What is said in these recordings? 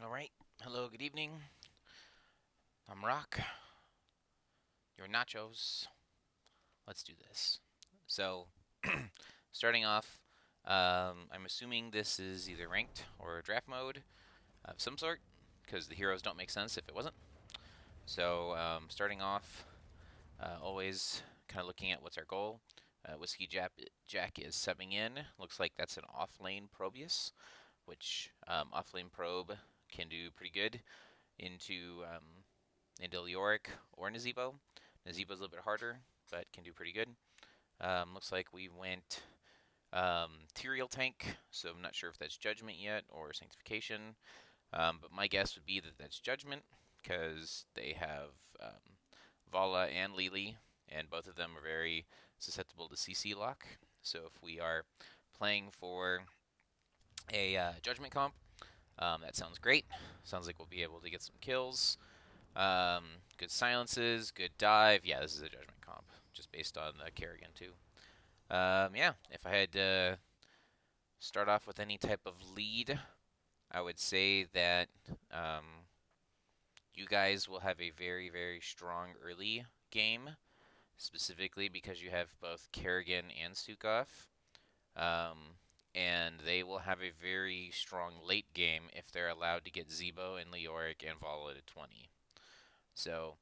All right. Hello, good evening. I'm Rock. Your nachos. Let's do this. So, starting off, I'm assuming this is either ranked or draft mode of some sort, because the heroes don't make sense if it wasn't. So, starting off, always kind of looking at what's our goal. Whiskey Jack is subbing in. Looks like that's an off-lane Probius, which off-lane probe can do pretty good into Leoric or Nazebo. Nazebo's a little bit harder, but can do pretty good. Looks like we went Tyrael tank, so I'm not sure if that's Judgment yet or Sanctification. But my guess would be that that's Judgment, because they have Vala and Lili, and both of them are very susceptible to CC lock. So if we are playing for a Judgment comp, that sounds great. Sounds like we'll be able to get some kills. Good silences, good dive. Yeah, this is a Judgment comp, just based on Kerrigan too. Yeah, if I had to start off with any type of lead, I would say that you guys will have a very, very strong early game, specifically because you have both Kerrigan and Sukov. Um, and they will have a very strong late game if they're allowed to get Zebo and Leoric and Vala to 20. So,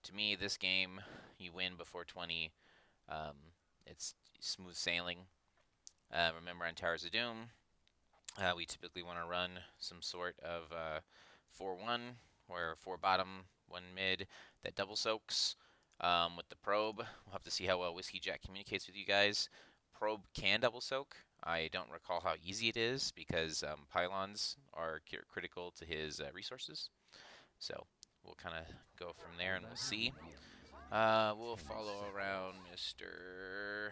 to me, this game, you win before 20. Um, it's smooth sailing. Remember, on Towers of Doom, we typically want to run some sort of 4-1, where 4 bottom, 1 mid, that double soaks. With the probe, we'll have to see how well Whiskey Jack communicates with you guys. Probe can double soak. I don't recall how easy it is because pylons are critical to his resources. So we'll kind of go from there and we'll see. We'll follow around Mr.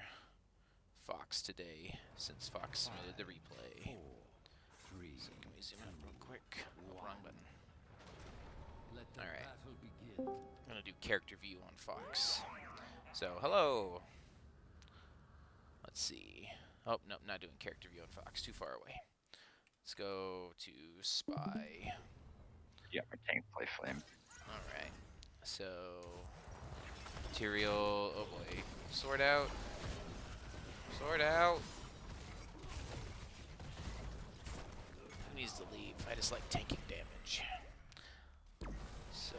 Fox today, since Fox submitted the replay. So can we zoom in real quick? Oh, wrong button. Alright. I'm going to do character view on Fox. So, hello. Let's see. Oh, no, not doing character view on Fox. Too far away. Let's go to Spy. Yeah, my tank play flame. Alright. So, material. Oh boy. Sword out. Sword out. Who needs to leave? I just like tanking damage. So.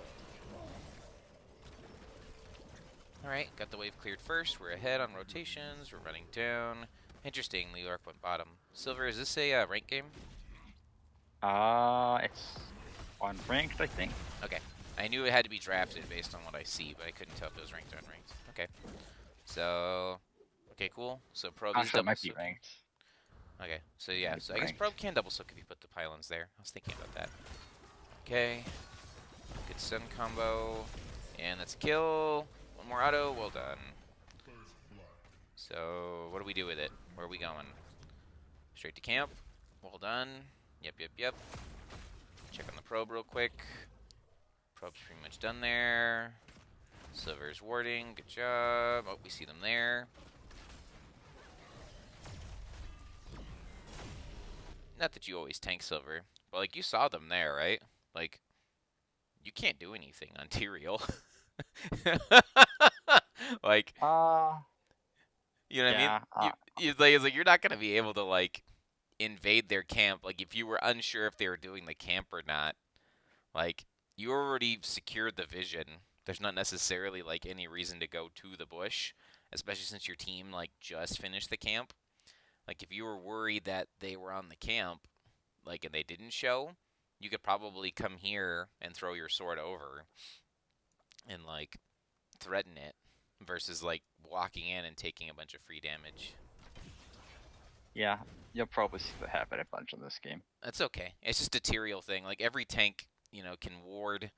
Alright, got the wave cleared first. We're ahead on rotations. We're running down. Interesting, New York went bottom. Silver, is this a rank game? It's on ranked, I think. Okay. I knew it had to be drafted based on what I see, but I couldn't tell if it was ranked or unranked. Okay. So, okay, cool. So probe is Actually, it double might be soaking. ranked. Okay, so yeah, It's so I guess ranked. probe can double soak if you put the pylons there. I was thinking about that. Okay. Good stun combo. And that's a kill. One more auto. Well done. So, what do we do with it? Where are we going? Straight to camp. Well done. Yep, yep, yep. Check on the probe real quick. Probe's pretty much done there. Silver's warding. Good job. Oh, we see them there. Not that you always tank Silver, but like you saw them there, right? Like, you can't do anything on Tyrael. Like, Uh, you know what I mean? yeah. It's like you're not gonna be able to like invade their camp. Like if you were unsure if they were doing the camp or not, like you already secured the vision. There's not necessarily like any reason to go to the bush, especially since your team like just finished the camp. Like if you were worried that they were on the camp, like and they didn't show, you could probably come here and throw your sword over and like threaten it versus like walking in and taking a bunch of free damage. Yeah, you'll probably see that happen a bunch in this game. That's okay. It's just a material thing. Like every tank, can ward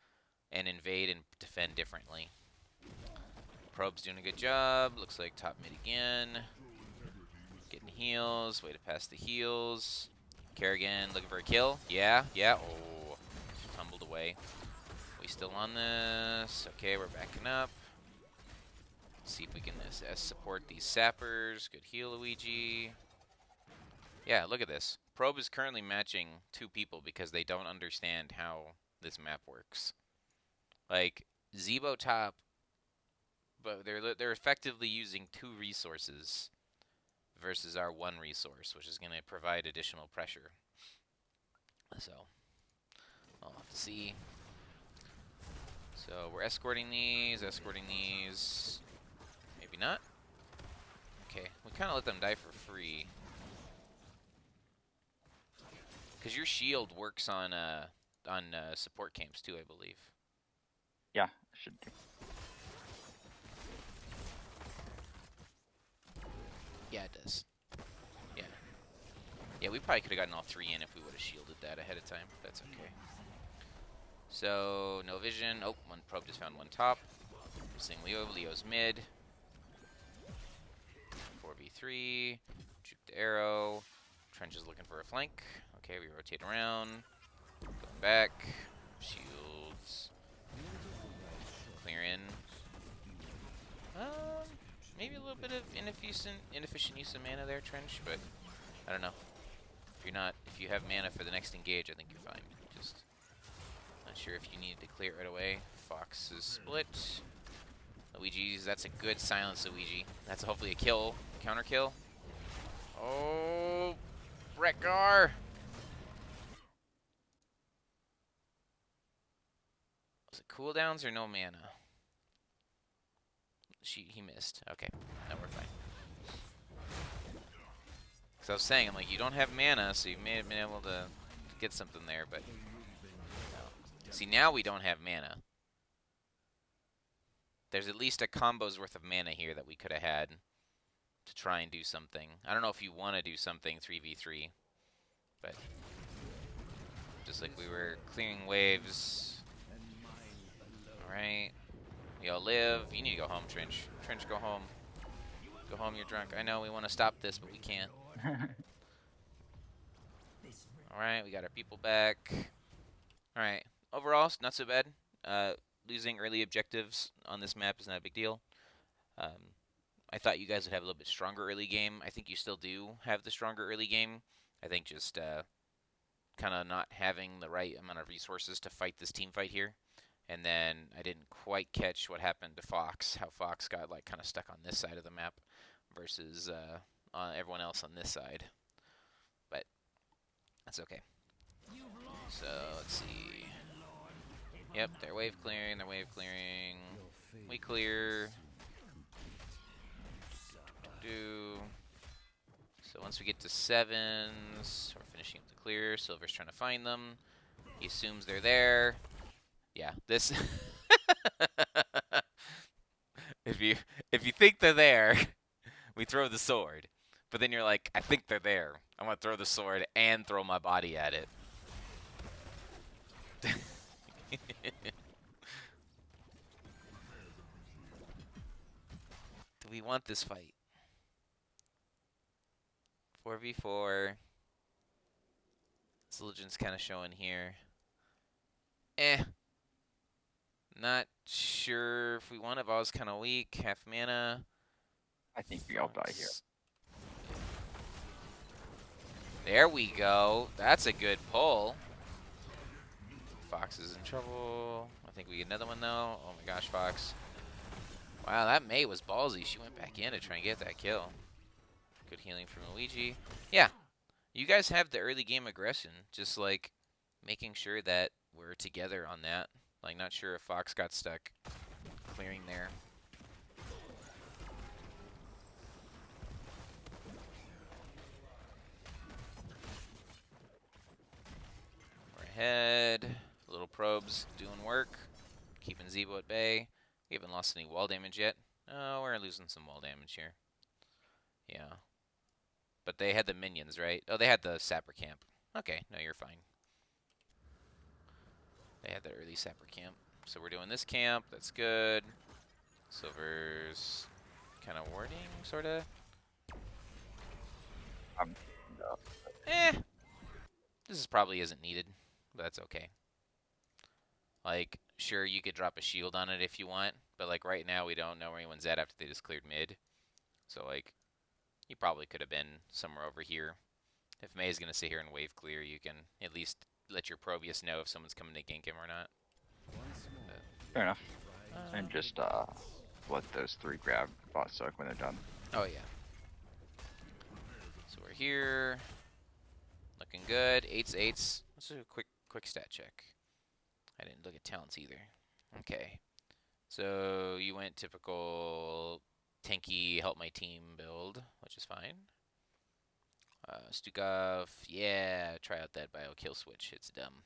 and invade and defend differently. Probe's doing a good job. Looks like top mid again. Getting heals. Way to pass the heals. Kerrigan looking for a kill. Yeah, yeah. Oh, tumbled away. We still on this. Okay, we're backing up. See if we can support these sappers. Good heal, Luigi. Yeah, look at this. Probe is currently matching two people because they don't understand how this map works. Like Zebo top, but they're effectively using two resources versus our one resource, which is going to provide additional pressure. So I'll have to see. So we're escorting these, Maybe not. Okay, we kind of let them die for free. Because your shield works on support camps too, I believe. Yeah, should do. Yeah, it does. Yeah. Yeah, we probably could have gotten all three in if we would have shielded that ahead of time. That's okay. So, no vision. Oh, one probe just found one top. Seeing Leo. Leo's mid. 4v3. Juke the arrow. Trench is looking for a flank. Okay, we rotate around. Going back. Shields. Clear in. Maybe a little bit of inefficient use of mana there, Trench, but I don't know. If you have mana for the next engage, I think you're fine. Just not sure if you needed to clear it right away. Fox is split. Luigi's, that's a good silence, Luigi. That's hopefully a kill, counter kill. Oh, Rekgar. Was it cooldowns or no mana? He missed. Okay, no, we're fine. Because I was saying, I'm like, you don't have mana, so you may have been able to get something there, but no. See, now we don't have mana. There's at least a combo's worth of mana here that we could have had to try and do something. I don't know if you want to do something 3v3, but just like we were clearing waves. Alright. We all live. You need to go home, Trench. Trench, go home. Go home, you're drunk. I know we want to stop this, but we can't. Alright, we got our people back. Alright. Overall, not so bad. Losing early objectives on this map is not a big deal. I thought you guys would have a little bit stronger early game. I think you still do have the stronger early game. I think just kind of not having the right amount of resources to fight this team fight here. And then I didn't quite catch what happened to Fox, how Fox got like kind of stuck on this side of the map versus everyone else on this side. But that's okay. So let's see. Yep, they're wave clearing, We clear. So once we get to sevens, we're finishing up the clear. Silver's trying to find them. He assumes they're there. Yeah, this. if you think they're there, we throw the sword. But then you're like, I think they're there. I'm gonna throw the sword and throw my body at it. Do we want this fight? 4v4. Legion's kind of showing here. Not sure if we want it. Vol's kind of weak. Half mana. I think we all die here. There we go. That's a good pull. Fox is in trouble. I think we get another one though. Oh my gosh, Fox. Wow, that Mei was ballsy. She went back in to try and get that kill. Good healing from Luigi. Yeah, you guys have the early game aggression. Just like making sure that we're together on that. Like, not sure if Fox got stuck clearing there. We're ahead. Little probes doing work. Keeping Zebo at bay. We haven't lost any wall damage yet. Oh, we're losing some wall damage here. Yeah. But they had the minions, right? Oh, they had the sapper camp. Okay, no, you're fine. They had the early sapper camp. So we're doing this camp. That's good. Silver's kind of warding, sort of. No. This probably isn't needed, but that's okay. Like, sure, you could drop a shield on it if you want, but like right now we don't know where anyone's at after they just cleared mid. So like, you probably could have been somewhere over here If May is going to sit here and wave clear, you can at least let your Probius know if someone's coming to gank him or not. Fair enough. Uh, And just let those 3 grab bot suck when they're done. oh yeah. So we're here. Looking good. 8's 8's. Let's do a quick stat check. I didn't look at talents either. Okay. So you went typical tanky help my team build, which is fine. Stukov, yeah, try out that bio kill switch. It's dumb.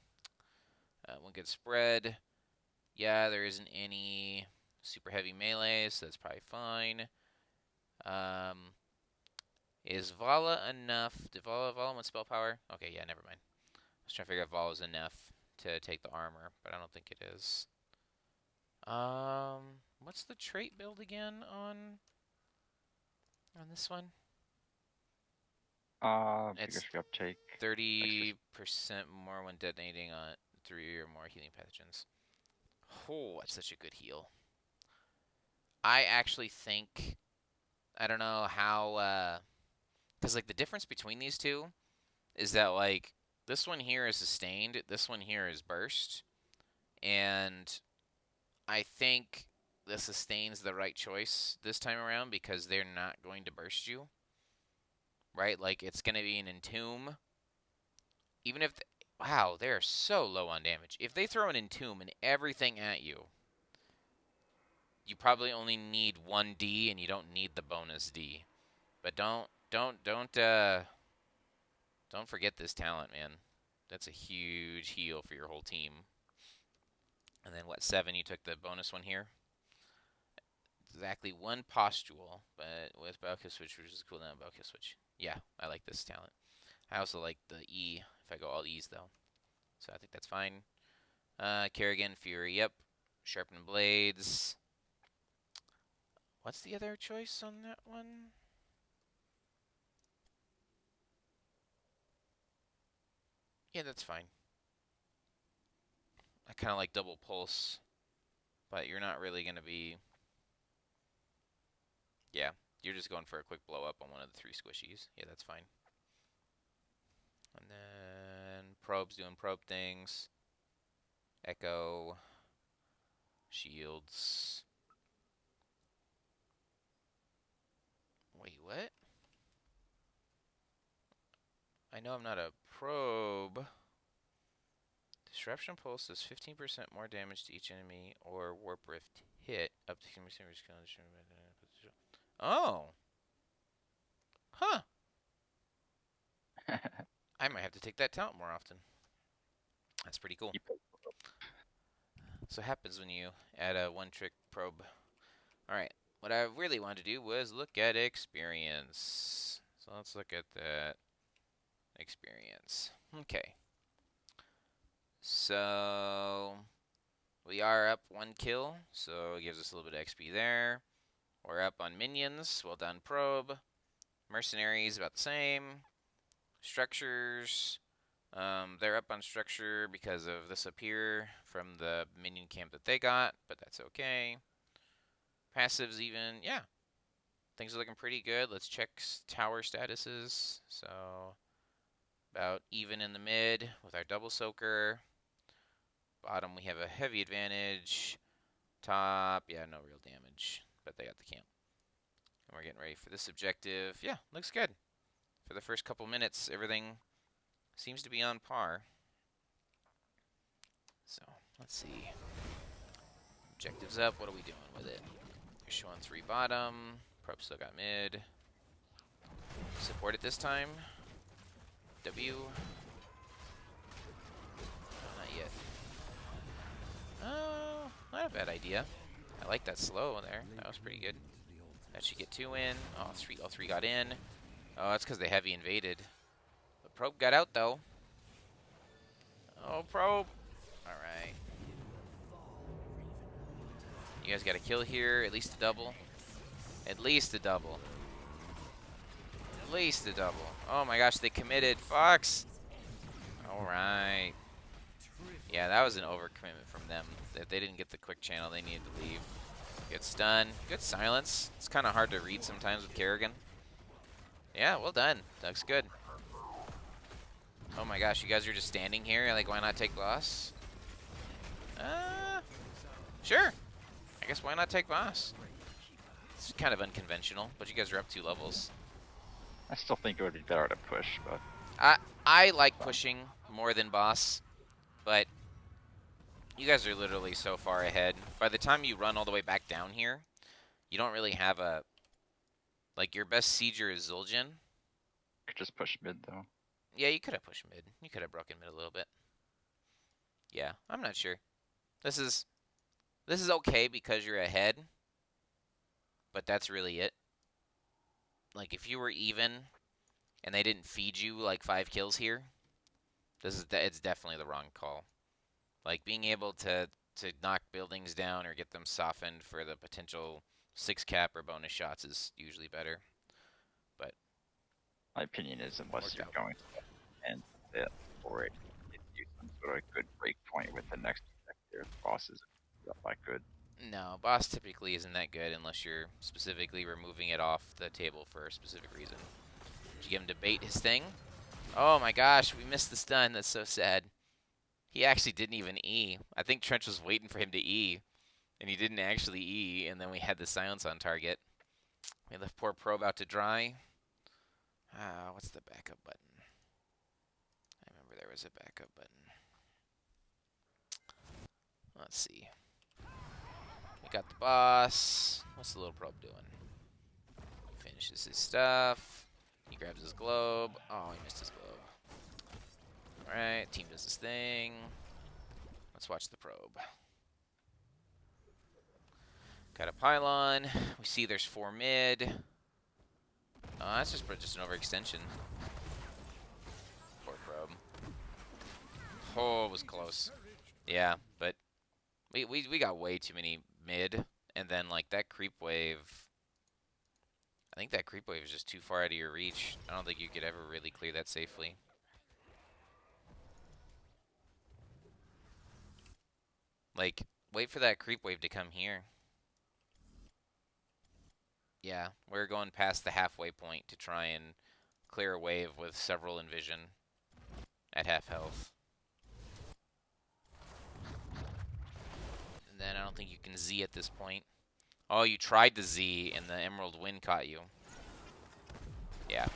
One good spread. Yeah, there isn't any super heavy melee, so that's probably fine. Is Vala enough? Did Vala want spell power? Okay, yeah, never mind. I was trying to figure out if Vala's enough to take the armor, but I don't think it is. What's the trait build again on this one? It's Vigorous uptake. 30% more when detonating on 3 or more healing pathogens. Oh, that's such a good heal. I actually think, I don't know how, because like the difference between these two is that like this one here is sustained, this one here is burst, and I think the sustain's the right choice this time around because they're not going to burst you, right? Like it's going to be an entomb. Even if, wow, they're so low on damage. If they throw an entomb and everything at you, you probably only need 1D and you don't need the bonus D. But don't forget this talent, man. That's a huge heal for your whole team. And then what, 7, you took the bonus one here? Exactly 1 postule, but with Bowkill Switch, which is cooldown Bowkill Switch. Yeah, I like this talent. I also like the E, if I go all E's though. So I think that's fine. Kerrigan, Fury, yep. Sharpen Blades. What's the other choice on that one? Yeah, that's fine. I kind of like double pulse, but you're not really going to be... Yeah, you're just going for a quick blow up on one of the 3 squishies. Yeah, that's fine. And then probes doing probe things. Echo. Shields. Wait, what? I know I'm not a probe. Disruption Pulse does 15% more damage to each enemy or Warp Rift hit up to 10% Oh. Huh. I might have to take that talent more often. That's pretty cool. So it happens when you add a one-trick probe. Alright. What I really wanted to do was look at experience. So let's look at that experience. Okay. So we are up 1 kill, so it gives us a little bit of XP there. We're up on minions. Well done, probe. Mercenaries, about the same. Structures, they're up on structure because of this up here from the minion camp that they got, but that's okay. Passives even, yeah. Things are looking pretty good. Let's check tower statuses. So, about even in the mid with our double soaker. Bottom, we have a heavy advantage. Top, yeah, no real damage, but they got the camp. And we're getting ready for this objective. Yeah, looks good. For the first couple minutes, everything seems to be on par. So, let's see. Objectives up. What are we doing with it? You're showing 3 bottom. Probe still got mid. Support it this time. W. Oh, not yet. Oh, not a bad idea. I like that slow there. That was pretty good. That should get 2 in. Oh, all three got in. Oh, that's because they heavy invaded. The probe got out, though. Oh, probe. All right. You guys got a kill here. At least a double. At least a double. At least a double. Oh my gosh, they committed. Fox. All right. Yeah, that was an overcommitment from them. If they didn't get the quick channel, they needed to leave. Good stun. Good silence. It's kind of hard to read sometimes with Kerrigan. Yeah, well done. Looks good. Oh my gosh, you guys are just standing here. Like, why not take boss? Uh, sure. I guess why not take boss? It's kind of unconventional, but you guys are up 2 levels. I still think it would be better to push, but I I like pushing more than boss, but you guys are literally so far ahead. By the time you run all the way back down here, you don't really have a like your best sieger is Zul'jin. could just push mid though. Yeah, you could have pushed mid. You could have broken mid a little bit. Yeah, I'm not sure. This is this is okay because you're ahead, but that's really it. Like if you were even and they didn't feed you like 5 kills here, it's definitely the wrong call. Like being able to knock buildings down or get them softened for the potential 6 cap or bonus shots is usually better. But My opinion is unless worked you're out. going to end it for it, gives you some sort of good break point with the next objective. Bosses not that good. No, boss typically isn't that good unless you're specifically removing it off the table for a specific reason. Did you get him to bait his thing? Oh my gosh, we missed the stun. That's so sad. He actually didn't even E. I think Trench was waiting for him to E, and he didn't actually E, and then we had the silence on target. We left poor probe out to dry. What's the backup button? I remember there was a backup button. Let's see. We got the boss. What's the little probe doing? He finishes his stuff. He grabs his globe. Oh, he missed his globe. Alright, team does his thing. Let's watch the probe. Got a pylon. We see there's 4 mid. Oh, that's just an overextension. Poor probe. Oh, it was close. Yeah, but we got way too many mid, and then like that creep wave. I think that creep wave is just too far out of your reach. I don't think you could ever really clear that safely. Like, wait for that creep wave to come here. Yeah, we're going past the halfway point to try and clear a wave with several Envision at half health. And then I don't think you can Z at this point. Oh, you tried the Z and the Emerald Wind caught you. Yeah,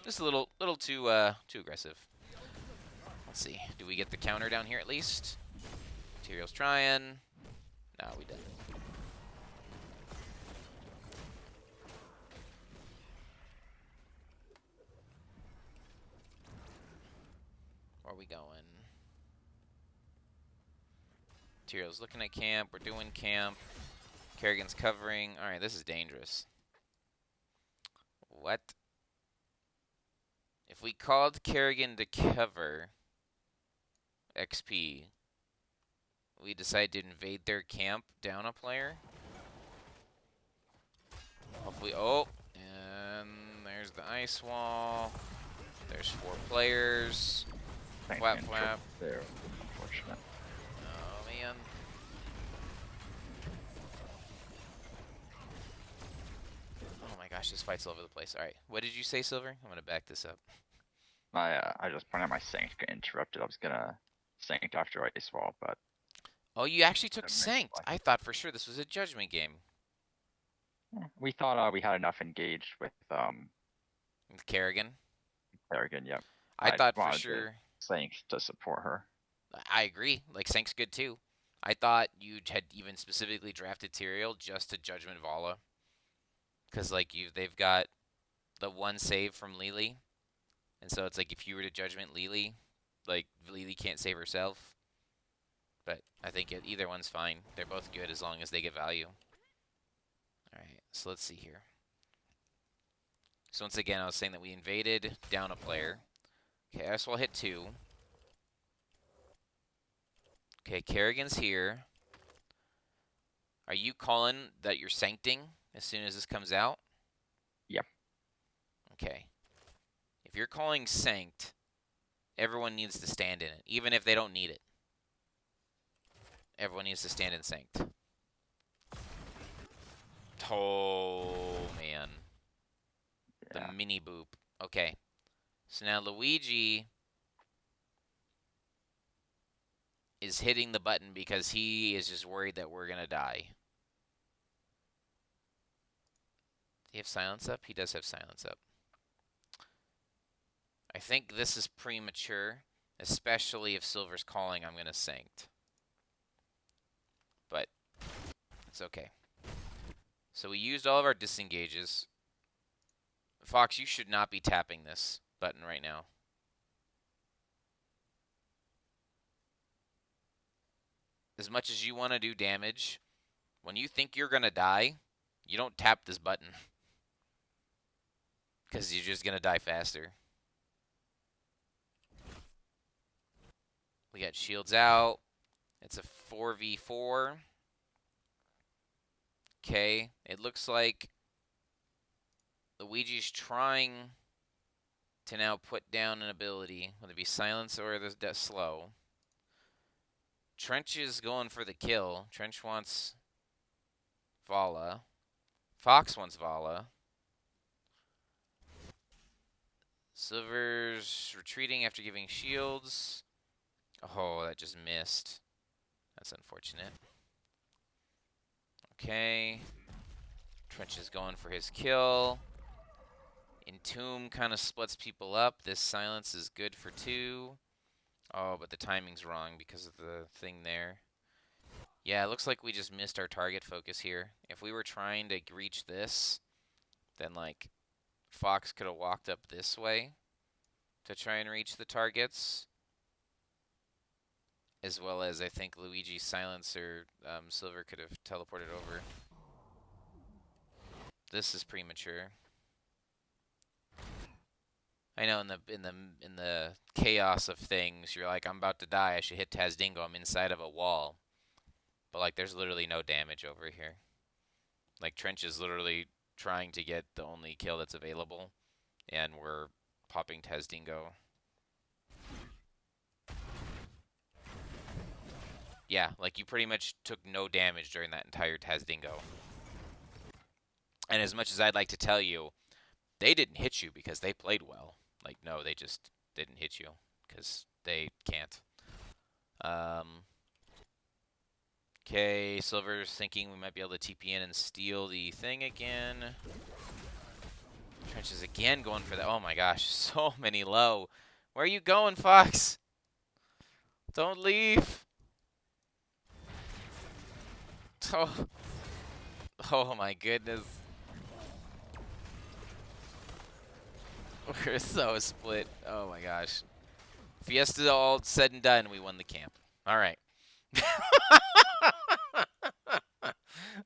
just a little too aggressive. Let's see. Do we get the counter down here at least? Material's trying. No, we didn't. Where are we going? Material's looking at camp. We're doing camp. Kerrigan's covering. Alright, this is dangerous. What? If we called Kerrigan to cover XP, we decide to invade their camp down a player. Hopefully, oh, and there's the ice wall. There's 4 players. Flap, flap. There, unfortunate. Oh, man. Oh my gosh, this fight's all over the place. Alright, what did you say, Silver? I'm gonna back this up. I just pointed out my sync got interrupted. I was gonna sync after ice wall, but Oh, you actually took didn't make it Sanked. like- I thought for sure this was a judgment game. we thought we had enough engaged with With Kerrigan. Kerrigan. Yep. I I thought for wanted sure. sync to support her. I agree. Like, Sank's good too. I thought you had even specifically drafted Tyrael just to Judgment Vala. Because, like, they've got the one save from Lily. And so it's like if you were to Judgment Lily, like, Lily can't save herself. But I think either one's fine. They're both good as long as they get value. Alright, so let's see here. So once again, I was saying that we invaded down a player. Okay, I will hit 2. Okay, Kerrigan's here. Are you calling that you're sancting as soon as this comes out? Yep. Okay. If you're calling sanced, everyone needs to stand in it, even if they don't need it. Everyone needs to stand in sanced. Oh, man. Yeah. The mini boop. Okay. So now Luigi is hitting the button because he is just worried that we're going to die. Do you have silence up? He does have silence up. I think this is premature, especially if Silver's calling, I'm going to Sanct. But it's okay. So we used all of our disengages. Fox, you should not be tapping this button right now. As much as you want to do damage, when you think you're going to die, you don't tap this button. Because you're just going to die faster. We got shields out. It's a 4v4. Okay, it looks like Luigi's trying to now put down an ability, whether it be silence or the slow. Trench is going for the kill. Trench wants Vala. Fox wants Vala. Silver's retreating after giving shields. Oh, that just missed. That's unfortunate. Okay. Trench is going for his kill. Entomb kind of splits people up. This silence is good for 2. Oh, but the timing's wrong because of the thing there. Yeah, it looks like we just missed our target focus here. If we were trying to reach this, then, like, Fox could have walked up this way to try and reach the targets. As well as, I think, Luigi's silencer, Silver could have teleported over. This is premature. I know in the chaos of things, you're like, I'm about to die. I should hit Tazdingo. I'm inside of a wall, but like, there's literally no damage over here. Like, Trench is literally trying to get the only kill that's available, and we're popping Tazdingo. Yeah, like, you pretty much took no damage during that entire Tazdingo. And as much as I'd like to tell you, they didn't hit you because they played well. Like, no, they just didn't hit you because they can't. Okay, Silver's thinking we might be able to TP in and steal the thing again. Trench is again going for that. Oh my gosh, so many low. Where are you going, Fox? Don't leave. Oh, oh my goodness. We're so split. Oh my gosh. Fiesta all said and done, we won the camp. All right.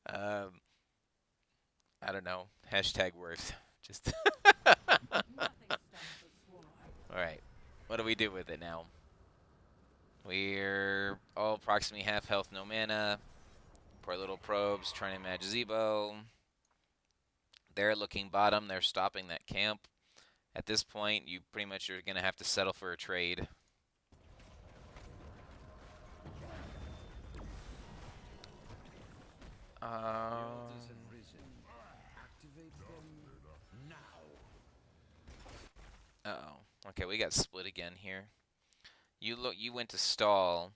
um, I don't know. Hashtag worth. Just. All right. What do we do with it now? We're all approximately half health, no mana. Poor little probes trying to match Zebo. They're looking bottom. They're stopping that camp. At this point, you pretty much are going to have to settle for a trade. Uh-oh. Okay, we got split again here. You went to stall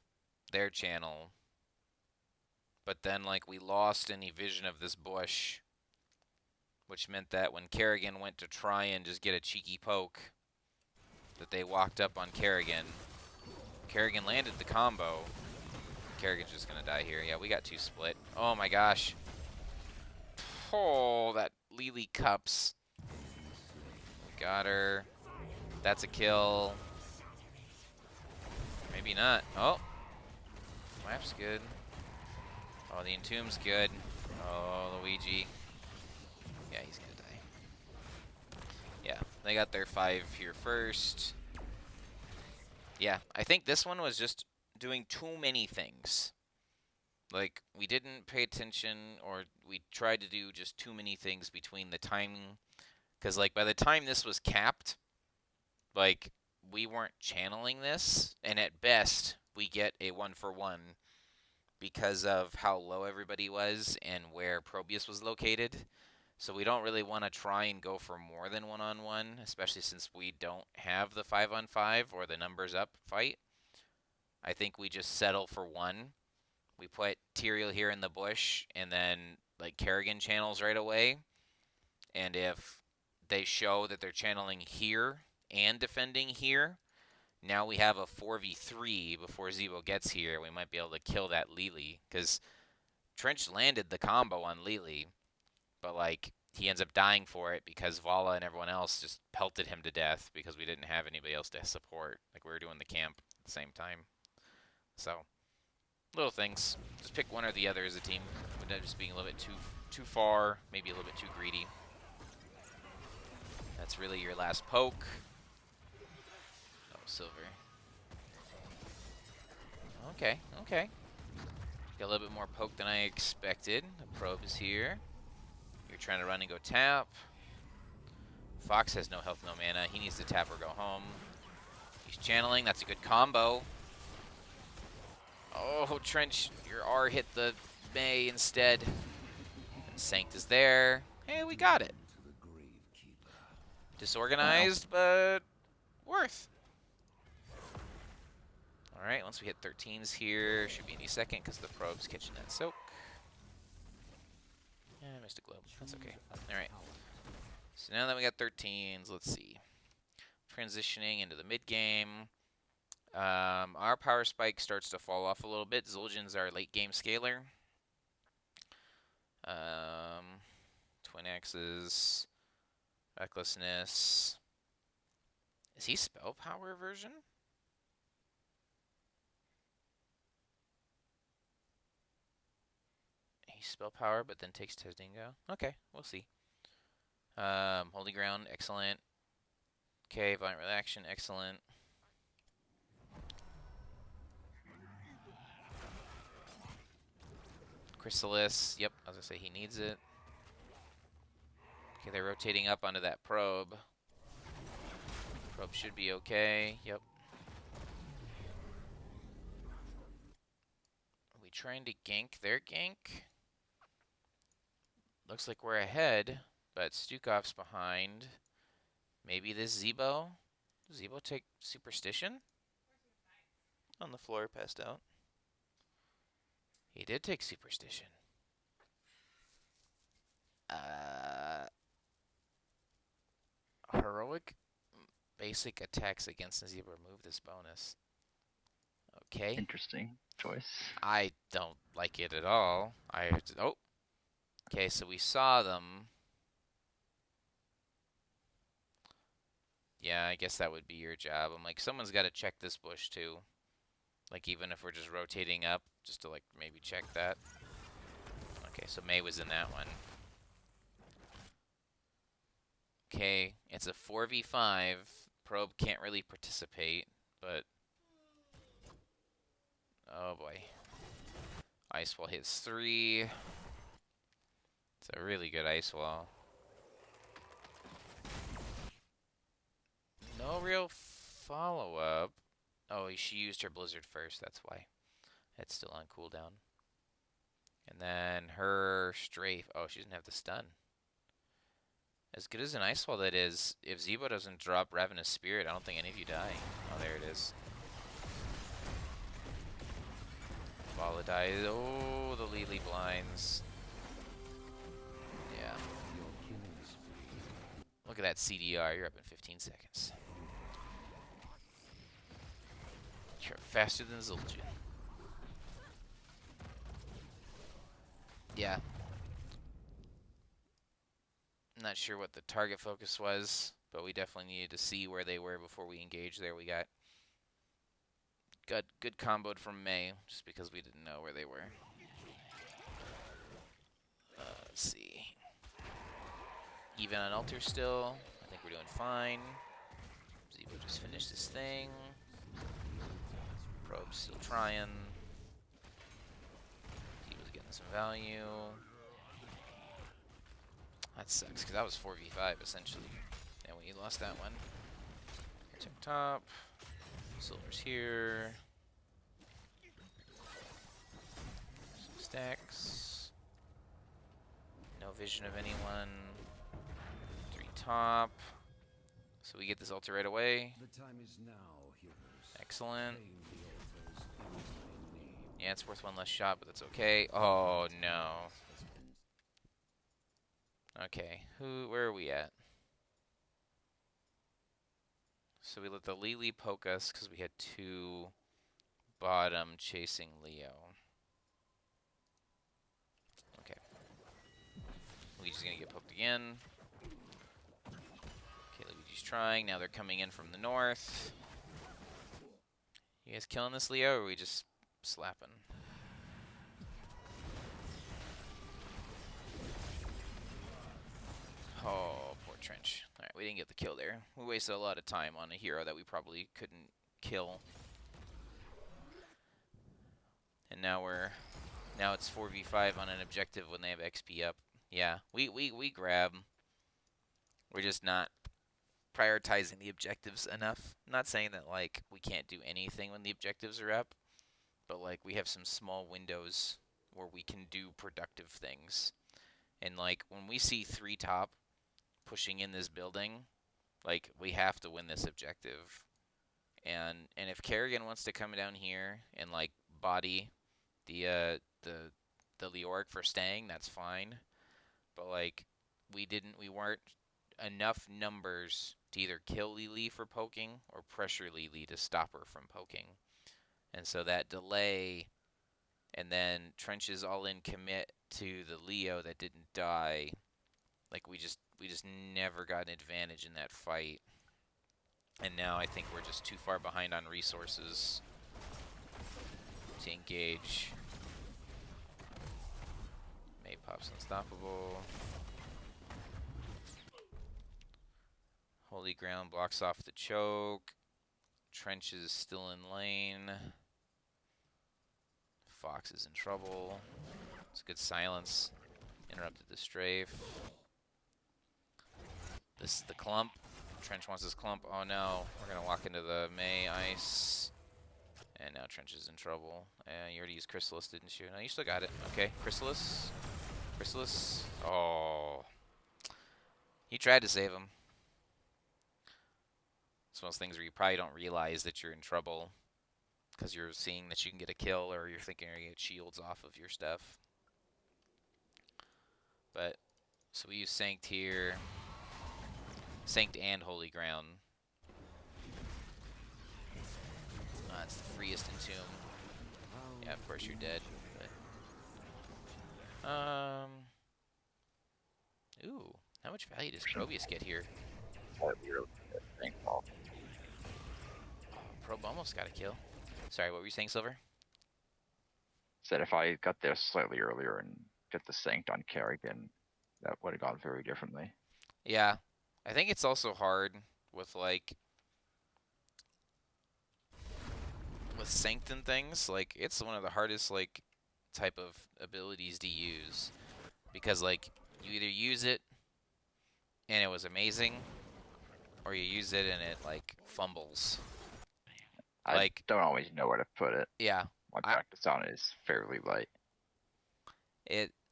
their channel, but then, like, we lost any vision of this bush, which meant that when Kerrigan went to try and just get a cheeky poke, that they walked up on Kerrigan. Kerrigan landed the combo. Kerrigan's just gonna die here. Yeah, we got 2 split. Oh my gosh. Oh, that Lily Cups. Got her. That's a kill. Maybe not. Oh. Flap's good. Oh, the Entomb's good. Oh, Luigi. Yeah, he's gonna die. Yeah, they got their 5 here first. Yeah, I think this one was just doing too many things. Like, we didn't pay attention, or we tried to do just too many things between the timing. Because, like, by the time this was capped, like, we weren't channeling this, and at best, we get a 1-for-1 because of how low everybody was and where Probius was located. So we don't really want to try and go for more than 1-on-1, especially since we don't have the 5-on-5 or the numbers up fight. I think we just settle for one. We put Tyrael here in the bush, and then like Kerrigan channels right away. And if they show that they're channeling here and defending here, now we have a 4v3 before Zebo gets here. We might be able to kill that Lili, because Trench landed the combo on Lili, but like he ends up dying for it because Vala and everyone else just pelted him to death because we didn't have anybody else to support. Like we were doing the camp at the same time. So little things. Just pick one or the other as a team. Without just being a little bit too far, maybe a little bit too greedy. That's really your last poke. Oh, silver. Okay, okay. Got a little bit more poke than I expected. The probe is here. You're trying to run and go tap. Fox has no health, no mana. He needs to tap or go home. He's channeling. That's a good combo. Oh, Trench, your R hit the May instead. And Sanct is there. Hey, we got it. Disorganized, but worth. Alright, once we hit 13s here, should be any second because the probe's catching that soak. Yeah, I missed a globe. That's okay. Alright. So now that we got 13s, let's see. Transitioning into the mid game. Our power spike starts to fall off a little bit. Zul'jin's our late game scaler. Twin axes, recklessness. Is he spell power version? He's spell power, but then takes Testingo. Okay, we'll see. Holy ground, excellent. Okay, violent reaction, excellent. Chrysalis, yep, I was gonna say he needs it. Okay, they're rotating up onto that probe. Probe should be okay, yep. Are we trying to gank their gank? Looks like we're ahead, but Stukov's behind. Maybe this Zebo? Does Zebo take Superstition? On the floor, passed out. He did take Superstition. Heroic basic attacks against Zebo remove this bonus. Okay. Interesting choice. I don't like it at all. Oh. Okay, so we saw them. Yeah, I guess that would be your job. I'm like, someone's got to check this bush too. Like, even if we're just rotating up, just to like maybe check that. Okay, so May was in that one. Okay, it's a 4v5. Probe can't really participate, but... Oh boy. Ice Wall hits 3. It's a really good Ice Wall. No real follow-up. Oh, she used her Blizzard first, that's why. It's still on cooldown. And then her Strafe. Oh, she doesn't have the stun. As good as an Ice Wall that is, if Zebo doesn't drop Ravenous Spirit, I don't think any of you die. Oh, there it is. Vala dies. Oh, the Lili blinds. Yeah. Look at that CDR. You're up in 15 seconds. You're faster than Zul'jin. Yeah. I'm not sure what the target focus was, but we definitely needed to see where they were before we engaged there. We got good comboed from May, just because we didn't know where they were. Let's see. Even on Altar still. I think we're doing fine. Zebo just finished this thing. Probe's still trying. Zebo's getting some value. That sucks, because that was 4v5, essentially. And we lost that one. Check top. Silver's here. Some stacks. No vision of anyone. 3 top. So we get this altar right away. The time is now, heroes. Excellent. Claim the altars Yeah, it's worth one less shot, but that's okay. Oh, no. Okay, where are we at? So we let the Lily poke us because we had two bottom chasing Leo. Okay. Luigi's gonna get poked again. Okay, Luigi's trying. Now they're coming in from the north. You guys killing this Leo, or are we just slapping? Oh, poor Trench. Alright, we didn't get the kill there. We wasted a lot of time on a hero that we probably couldn't kill. And now it's 4v5 on an objective when they have XP up. Yeah, we grab. We're just not prioritizing the objectives enough. I'm not saying that like we can't do anything when the objectives are up, but like we have some small windows where we can do productive things. And like when we see 3 top pushing in this building, like we have to win this objective. And if Kerrigan wants to come down here and like body the Leoric for staying, that's fine. But like we weren't enough numbers to either kill Lily for poking or pressure Lily to stop her from poking. And so that delay and then Trench's all in commit to the Leo that didn't die, like we just never got an advantage in that fight. And now I think we're just too far behind on resources to engage. Maypop's unstoppable. Holy Ground blocks off the choke. Trench is still in lane. Fox is in trouble. It's good silence. Interrupted the strafe. This is the clump. Trench wants his clump. Oh no. We're going to walk into the May ice. And now Trench is in trouble. You already used Chrysalis, didn't you? No, you still got it. Okay, Chrysalis. Chrysalis. Oh. He tried to save him. It's one of those things where you probably don't realize that you're in trouble because you're seeing that you can get a kill or you're thinking you're going to get shields off of your stuff. But, so we use Sanct here. Sanct and Holy Ground. It's the freest Entomb. Yeah, of course you're dead. But, ooh, how much value does Probius get here? Oh, Probe almost got a kill. Sorry, what were you saying, Silver? Said if I got there slightly earlier and get the Sanct on Kerrigan, that would have gone very differently. Yeah, I think it's also hard with like with Sanct and things. Like it's one of the hardest like type of abilities to use because like you either use it and it was amazing, or you use it and it like fumbles. I Like don't always know where to put it. yeah, My I practice on it is fairly light.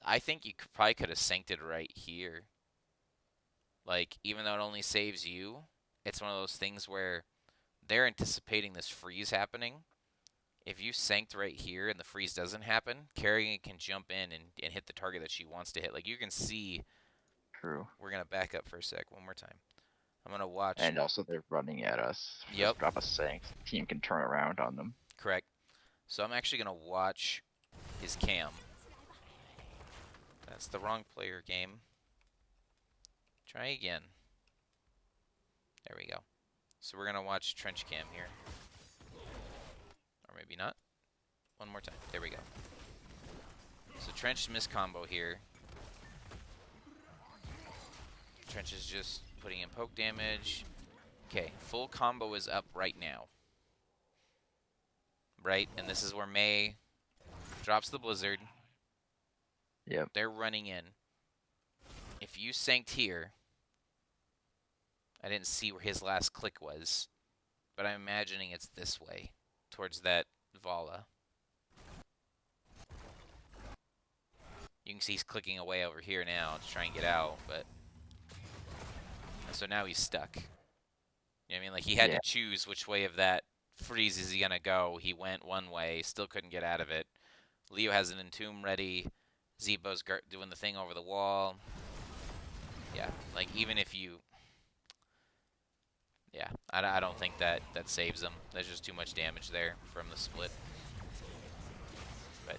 I think you probably could have sancted it right here. Like even though it only saves you, it's one of those things where they're anticipating this freeze happening. If you sanked right here and the freeze doesn't happen, Kerrigan can jump in and hit the target that she wants to hit. Like you can see. True. We're gonna back up for a sec. One more time. I'm gonna watch. And also they're running at us. Yep. Just drop a Sanct. Team can turn around on them. Correct. So I'm actually gonna watch his cam. That's the wrong player game. Try again. There we go. So we're gonna watch Trench Cam here. Or maybe not. One more time. There we go. So Trench missed combo here. Trench is just putting in poke damage. Okay, full combo is up right now. Right? And this is where May drops the Blizzard. Yep. They're running in. If you sanked here, I didn't see where his last click was, but I'm imagining it's this way, towards that Vala. You can see he's clicking away over here now to try and get out, but... So now he's stuck. You know what I mean? Like, he had to choose which way of that freeze is he gonna go. He went one way, still couldn't get out of it. Leo has an Entomb ready. Zebo's doing the thing over the wall. Yeah, like even if you, yeah, I don't think that saves them. There's just too much damage there from the split. But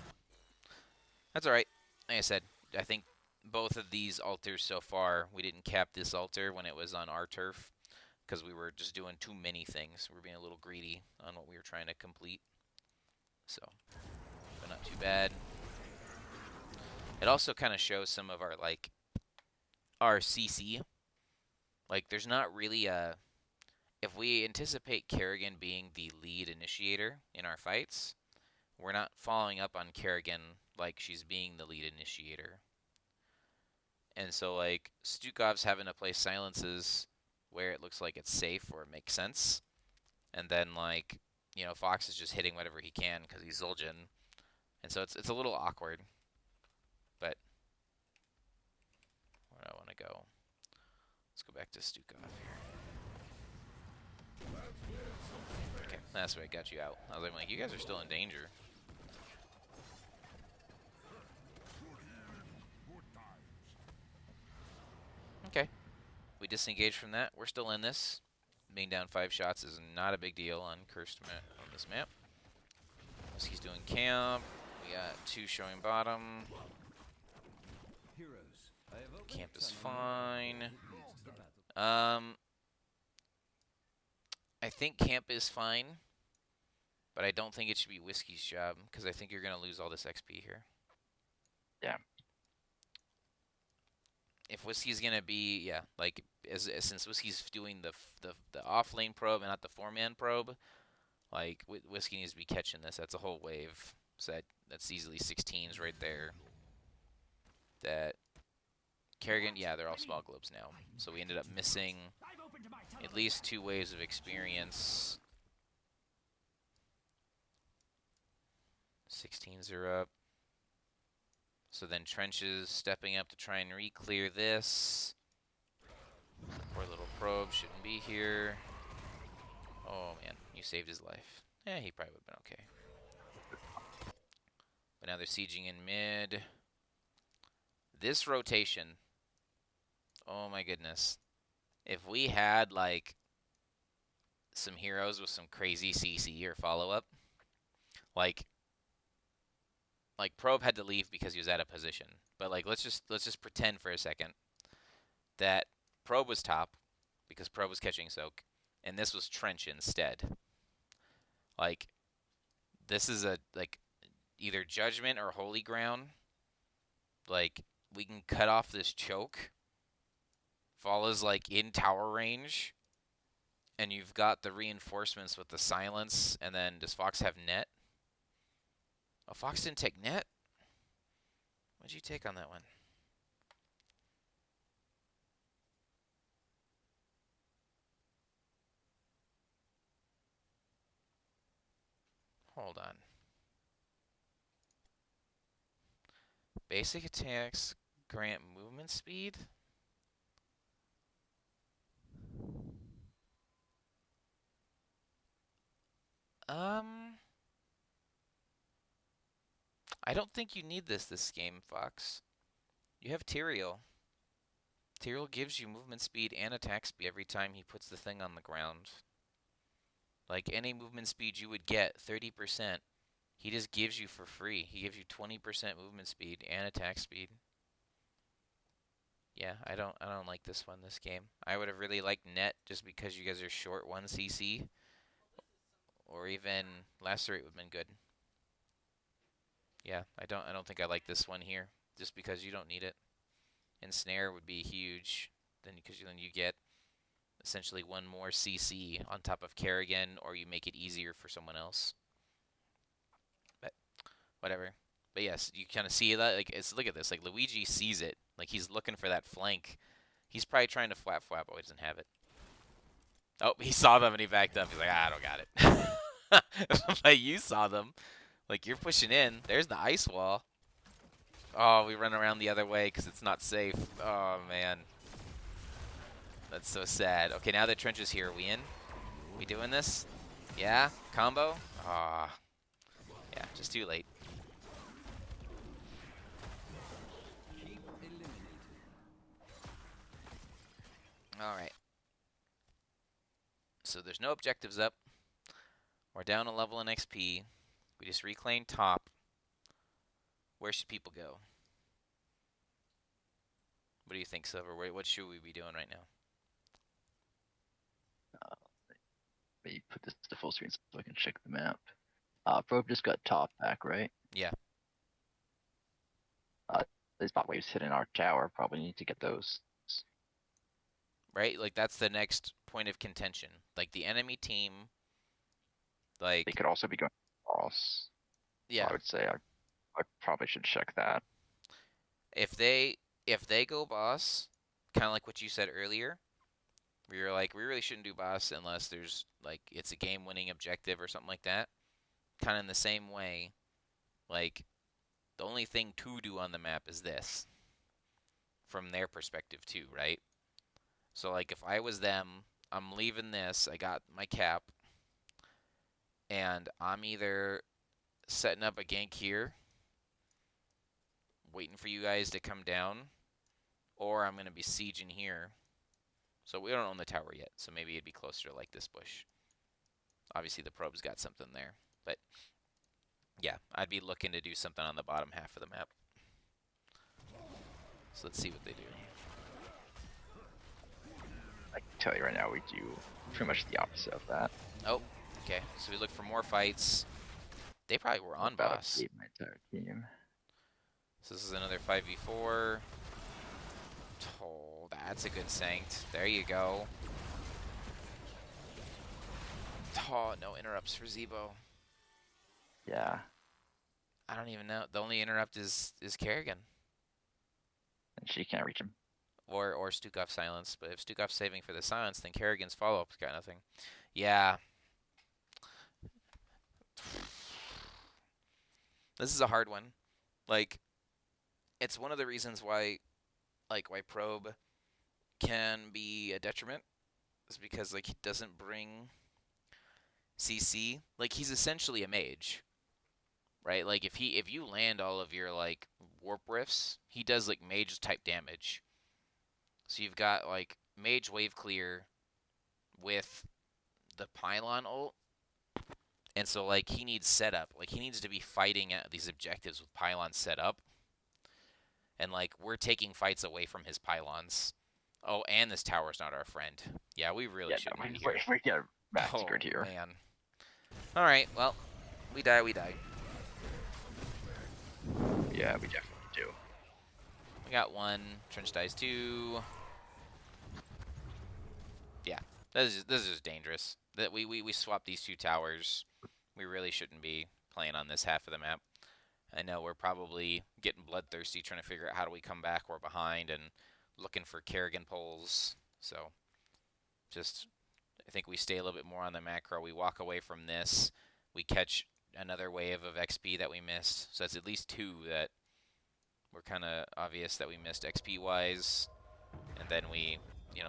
that's all right. Like I said, I think both of these altars so far, we didn't cap this altar when it was on our turf because we were just doing too many things. We were being a little greedy on what we were trying to complete. So, but not too bad. It also kind of shows some of our like our CC. Like, there's not really a. If we anticipate Kerrigan being the lead initiator in our fights, we're not following up on Kerrigan like she's being the lead initiator. And so, like, Stukov's having to play silences where it looks like it's safe or it makes sense. And then, like, Fox is just hitting whatever he can because he's Zul'jin. And so it's a little awkward. But where do I want to go? Let's go back to Stukov here. Okay, that's why I got you out. I was like, you guys are still in danger. Okay. We disengage from that. We're still in this. Being down 5 shots is not a big deal on cursed on this map. He's doing camp. We got 2 showing bottom. Camp is fine. I think camp is fine, but I don't think it should be Whiskey's job because I think you're gonna lose all this XP here. Yeah. If Whiskey's gonna be, yeah, like since Whiskey's doing the off lane probe and not the 4-man probe, like Whiskey needs to be catching this. That's a whole wave. So that's easily 16s right there. That Kerrigan, yeah, they're all small globes now. So we ended up missing at least 2 waves of experience. 16s are up. So then Trenches stepping up to try and re-clear this. Poor little probe shouldn't be here. Oh man, you saved his life. Yeah, he probably would have been okay. But now they're sieging in mid. This rotation, oh my goodness. If we had like some heroes with some crazy CC or follow-up, like Probe had to leave because he was out of position. But like let's just pretend for a second that Probe was top because Probe was catching soak, and this was Trench instead. Like, this is a like either Judgment or Holy Ground. Like, we can cut off this choke. Fall is like in tower range, and you've got the reinforcements with the silence. And then does Fox have net? Oh, Fox didn't take net. What'd you take on that one? Hold on. Basic attacks grant movement speed? I don't think you need this game, Fox. You have Tyrael. Tyrael gives you movement speed and attack speed every time he puts the thing on the ground. Like any movement speed you would get, 30%, he just gives you for free. He gives you 20% movement speed and attack speed. Yeah, I don't like this game. I would have really liked net just because you guys are short 1 CC. Or even Lacerate would have been good. Yeah, I don't think I like this one here just because you don't need it. And Snare would be huge then because then you get essentially 1 more CC on top of Kerrigan, or you make it easier for someone else. But whatever. But yes, you kind of see that. Like, look at this. Like, Luigi sees it. Like, he's looking for that flank. He's probably trying to flap, but he doesn't have it. Oh, he saw them and he backed up. He's like, I don't got it. But you saw them. Like, you're pushing in. There's the ice wall. Oh, we run around the other way because it's not safe. Oh, man. That's so sad. Okay, now that Trench is here, are we in? We doing this? Yeah? Combo? Ah. Yeah, just too late. All right. So there's no objectives up. We're down a level in XP. We just reclaimed top. Where should people go? What do you think, Silver? What should we be doing right now? Maybe put this to full screen so I can check the map. Probe just got top back, right? Yeah. These bot waves hitting our tower. Probably need to get those. Right? Like, that's the next point of contention. Like, the enemy team, They like, could also be going boss. yeah. I would say I probably should check that. If they go boss, kind of like what you said earlier, where you're like, we really shouldn't do boss unless there's, like, it's a game-winning objective or something like that. Kind of in the same way, like, the only thing to do on the map is this, from their perspective too, right? So, like, if I was them, I'm leaving this, I got my cap, and I'm either setting up a gank here, waiting for you guys to come down, or I'm going to be sieging here. So we don't own the tower yet, so maybe it'd be closer to, like, this bush. Obviously, the probe's got something there, but yeah, I'd be looking to do something on the bottom half of the map. So let's see what they do. I can tell you right now, we do pretty much the opposite of that. Oh, okay. So we look for more fights. They probably were on About boss. to my entire team. So this is another 5v4. Oh, that's a good sanct. There you go. Oh, no interrupts for Zebo. Yeah. I don't even know. The only interrupt is Kerrigan. And she can't reach him. Or Stukov silence. But if Stukov's saving for the silence, then Kerrigan's follow-up's got nothing. Yeah. This is a hard one. Like, it's one of the reasons why, like, why Probe can be a detriment is because, like, he doesn't bring CC. Like, he's essentially a mage, right? Like, if you land all of your, like, warp rifts, he does, like, mage type damage. So you've got, like, mage wave clear with the pylon ult, and so, like, he needs setup. Like, he needs to be fighting at these objectives with pylons set up. And, like, we're taking fights away from his pylons. Oh, and this tower's not our friend. Yeah, we really shouldn't be here. We get Oh, massacred here. man. Alright, well, we die, we die. Yeah, we definitely do. We got one. Trench dies two. Yeah, this is just dangerous. That we swapped these two towers. We really shouldn't be playing on this half of the map. I know we're probably getting bloodthirsty trying to figure out how do we come back. We're behind and looking for Kerrigan pulls. So just, I think we stay a little bit more on the macro. We walk away from this. We catch another wave of XP that we missed. So that's at least two that were kind of obvious that we missed XP-wise. And then we,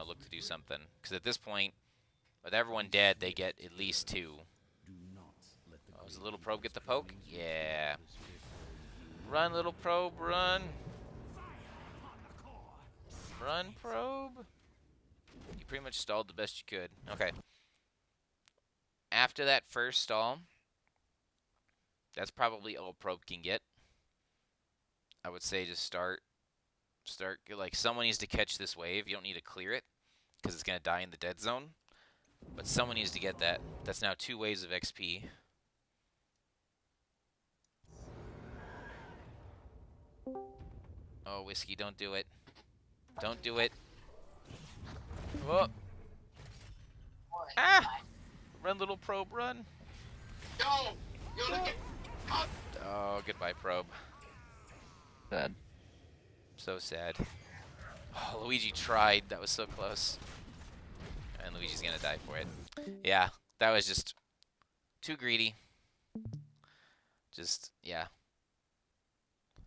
look to do something. Because at this point, with everyone dead, they get at least two. Oh, does the little probe get the poke? Yeah. Run, little probe, run. Run, probe. You pretty much stalled the best you could. Okay. After that first stall, that's probably all probe can get. I would say just start, like, someone needs to catch this wave. You don't need to clear it, because it's going to die in the dead zone. But someone needs to get that. That's now 2 waves of XP. Oh, Whiskey, don't do it. Don't do it. Whoa. Ah! Run, little probe, run. Go! Oh, goodbye, probe. Sad. So sad. Oh, Luigi tried. That was so close. And Luigi's gonna die for it. Yeah, that was just too greedy. Just, yeah.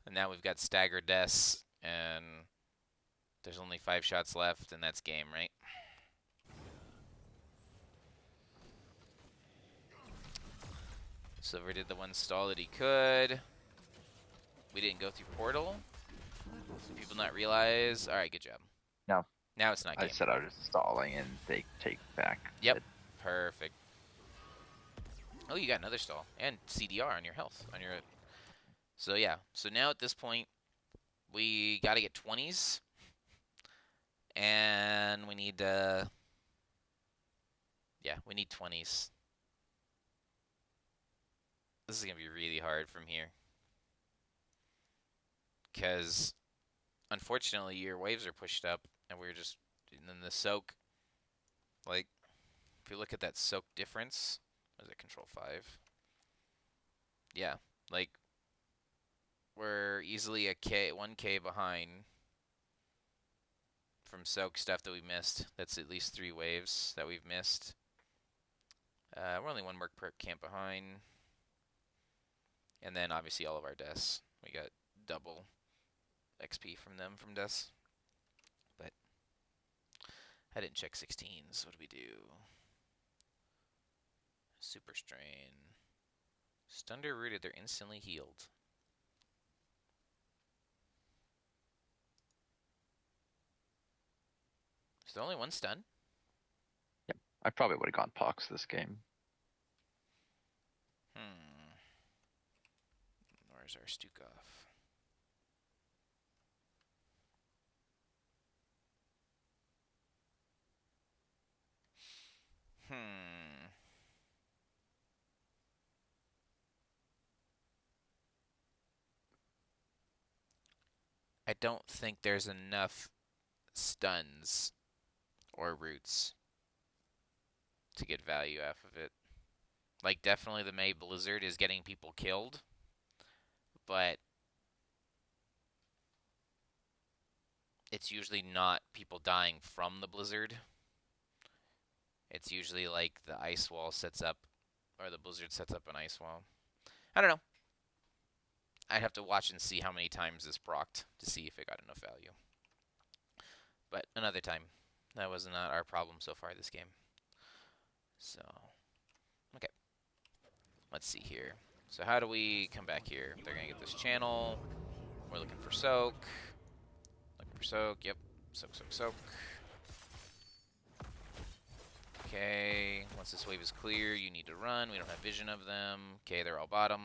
And now we've got staggered deaths, and there's only 5 shots left, and that's game, right? Silver did the one stall that he could. We didn't go through portal. People not realize. All right, good job. No. Now it's not I game. said I was stalling and they take back. Yep. Perfect. Oh, you got another stall and CDR on your health on your. So yeah. So now at this point, we got to get 20s, and we need yeah, we need 20s. This is gonna be really hard from here, because unfortunately your waves are pushed up, and we're just. And then the soak, like, if you look at that soak difference, what is it? Control 5. Yeah, like we're easily a K, 1K behind from soak stuff that we missed. That's at least 3 waves that we've missed. We're only 1 merc per camp behind. And then obviously all of our deaths. We got double XP from them from deaths. But I didn't check 16s. What do we do? Super strain. Stunder rooted, they're instantly healed. Is there only 1 stun? Yep. I probably would have gone Pox this game. Where's our Stukov? I don't think there's enough stuns or roots to get value off of it. Like, definitely the May Blizzard is getting people killed, but it's usually not people dying from the Blizzard. It's usually like the ice wall sets up, or the Blizzard sets up an ice wall. I don't know. I'd have to watch and see how many times this procced to see if it got enough value. But another time. That was not our problem so far this game. So, okay. Let's see here. So how do we come back here? They're going to get this channel. We're looking for soak. Looking for soak. Yep. Soak, soak, soak. Okay. Once this wave is clear, you need to run. We don't have vision of them. Okay, they're all bottom.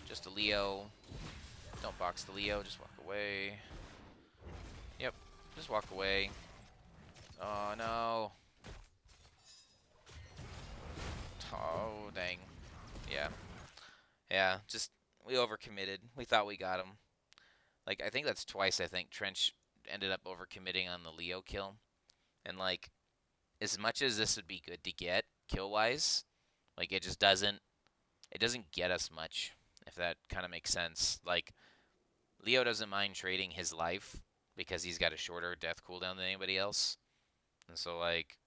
Just a Leo. Don't box the Leo. Just walk away. Yep. Just walk away. Oh, no. Oh, dang. Yeah. Yeah, just, we overcommitted. We thought we got him. Like, I think that's twice, I think, Trench ended up overcommitting on the Leo kill. And, like, as much as this would be good to get, kill-wise, like, it just doesn't get us much, if that kind of makes sense. Like, Leo doesn't mind trading his life because he's got a shorter death cooldown than anybody else. And so, like,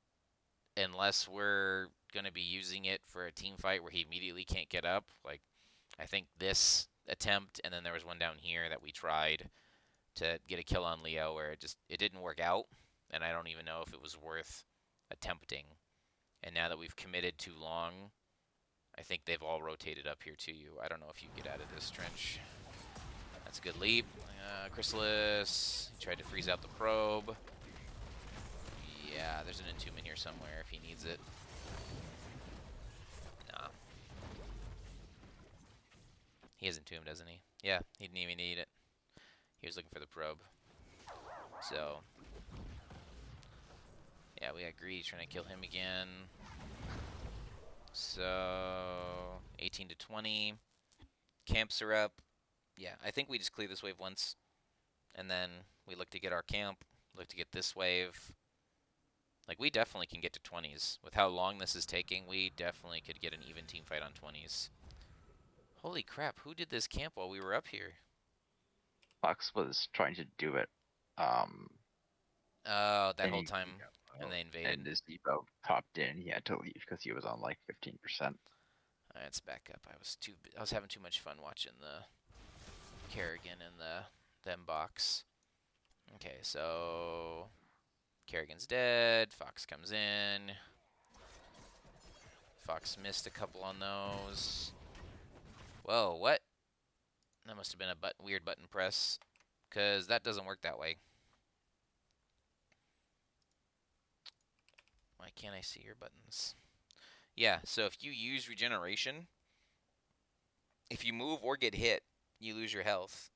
unless we're going to be using it for a team fight where he immediately can't get up, like, I think this attempt, and then there was one down here that we tried to get a kill on Leo where it didn't work out, and I don't even know if it was worth attempting. And now that we've committed too long, I think they've all rotated up here to you. I don't know if you get out of this trench. That's a good leap. Chrysalis, he tried to freeze out the probe. Yeah, there's an entomb in here somewhere if he needs it. Nah. He has entomb, doesn't he? Yeah, he didn't even need it. He was looking for the probe. So, yeah, we got Greedy trying to kill him again. So, 18 to 20. Camps are up. Yeah, I think we just clear this wave once. And then we look to get our camp. Look to get this wave. Like, we definitely can get to 20s. With how long this is taking, we definitely could get an even team fight on 20s. Holy crap, who did this camp while we were up here? Pox was trying to do it. Oh, that And whole he time, got and out, they invaded. and his Evo popped in. He had to leave because he was on like 15%. Let's back up. I was having too much fun watching the Kerrigan and the them box. Okay, so Kerrigan's dead. Fox comes in. Fox missed a couple on those. Whoa, what? That must have been a weird button press, because that doesn't work that way. Why can't I see your buttons? Yeah, so if you use regeneration, if you move or get hit, you lose your health.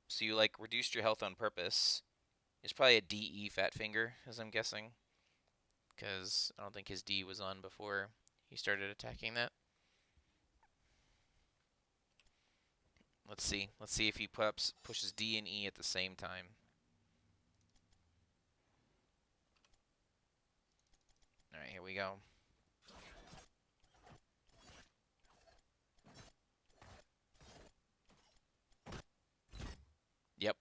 So you like reduced your health on purpose. It's probably a DE fat finger, as I'm guessing, because I don't think his D was on before he started attacking that. Let's see. Let's see if he pushes D and E at the same time. All right, here we go. Yep.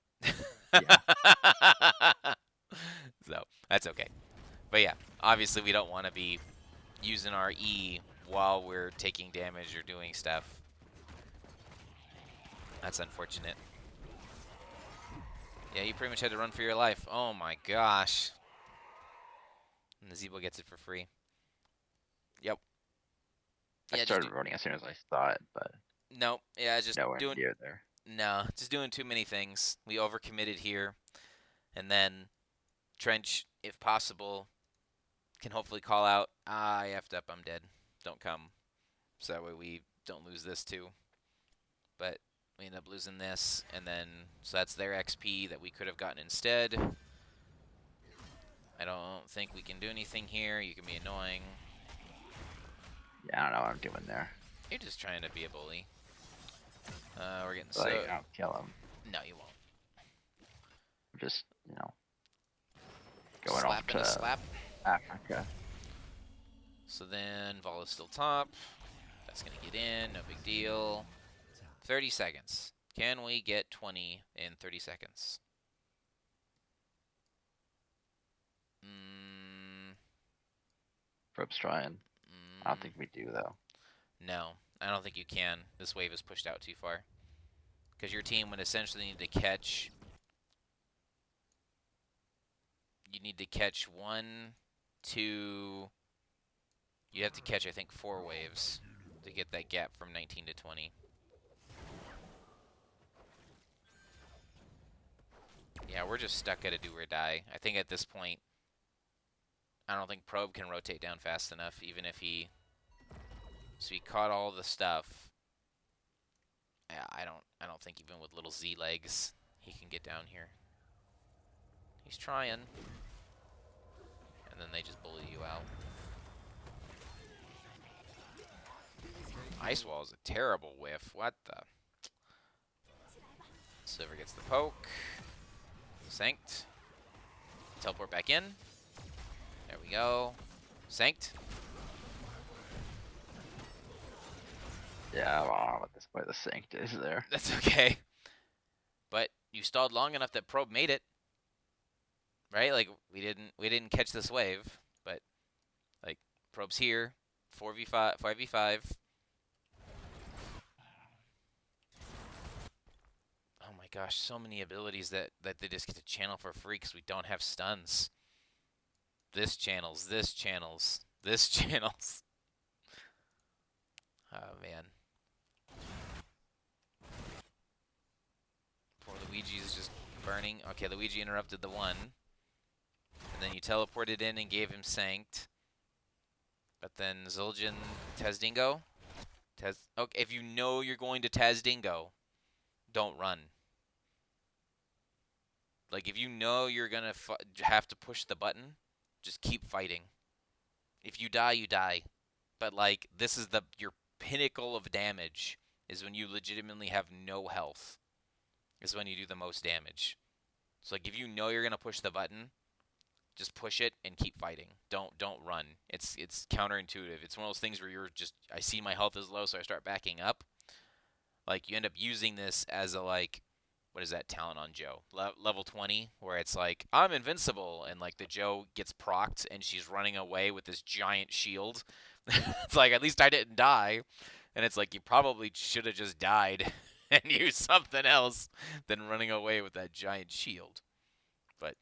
Yeah. So that's okay. But yeah, obviously we don't want to be using our E while we're taking damage or doing stuff. That's unfortunate. Yeah, you pretty much had to run for your life. Oh my gosh. And the Zebo gets it for free. Yep. I Yeah, started running as soon as I saw it, but no. Yeah, just nowhere doing near there. no, just doing too many things. We overcommitted here, and then Trench, if possible, can hopefully call out. Ah, I effed up. I'm dead. Don't come. So that way we don't lose this too. But we end up losing this, and then so that's their XP that we could have gotten instead. I don't think we can do anything here. You can be annoying. Yeah, I don't know what I'm doing there. You're just trying to be a bully. We're getting Like, so. I'll kill him. No, you won't. I'm just, going off Slap and a to slap. Africa. So then Vol is still top. That's going to get in. No big deal. 30 seconds. Can we get 20 in 30 seconds? Probe's trying. I don't think we do, though. No, I don't think you can. This wave is pushed out too far. Because your team would essentially need to catch... You need to catch 1, 2... You have to catch, I think, 4 waves to get that gap from 19 to 20. Yeah, we're just stuck at a do or die. I think at this point, I don't think Probe can rotate down fast enough, even if he... So he caught all the stuff. Yeah, I don't think even with little Z legs he can get down here. He's trying. And then they just bully you out. Ice Wall is a terrible whiff. What the? Silver gets the poke. Sanked. Teleport back in. There we go. Sanked. Yeah, I don't know what this way the synced is there. That's okay. But you stalled long enough that Probe made it. Right? Like we didn't catch this wave, but like Probe's here. 4v5, 5v5. Oh my gosh, so many abilities that they just get to channel for free because we don't have stuns. This channels, this channels, this channels. Oh man. Poor Luigi's just burning. Okay, Luigi interrupted the one. And then you teleported in and gave him Sanked. But then Zul'jin, Tazdingo? Okay, if you know you're going to Tazdingo, don't run. Like, if you know you're going to have to push the button, just keep fighting. If you die, you die. But, like, this is your pinnacle of damage is when you legitimately have no health. Is when you do the most damage. So, like, if you know you're going to push the button, just push it and keep fighting. Don't run. It's counterintuitive. It's one of those things where you're just, I see my health is low, so I start backing up. Like, you end up using this as a, like, what is that talent on Joe? Level 20, where it's like, I'm invincible, and, like, the Joe gets procced, and she's running away with this giant shield. It's like, at least I didn't die. And it's like, you probably should have just died and used something else than running away with that giant shield. But,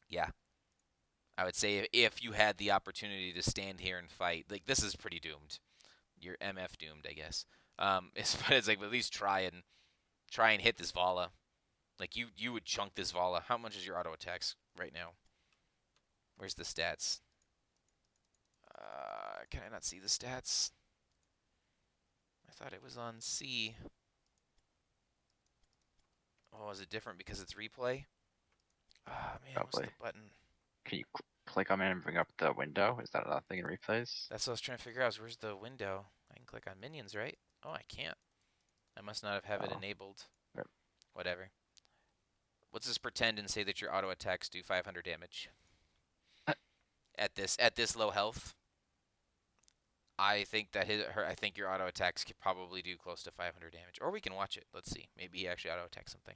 yeah. I would say if you had the opportunity to stand here and fight, like, this is pretty doomed. You're MF doomed, I guess. It's like, at least try and hit this Vala. Like, you would chunk this Vala. How much is your auto attacks right now? Where's the stats? Can I not see the stats? I thought it was on C. Oh, is it different because it's replay? Ah, man, what's Probably. the button? Can you click on it and bring up the window? Is that another thing in replays? That's what I was trying to figure out. Is where's the window? I can click on minions, right? Oh, I can't. I must not have it Oh, enabled. yep. Whatever. Let's just pretend and say that your auto attacks do 500 damage at this low health. I think that I think your auto attacks could probably do close to 500 damage. Or we can watch it. Let's see. Maybe he actually auto attacks something.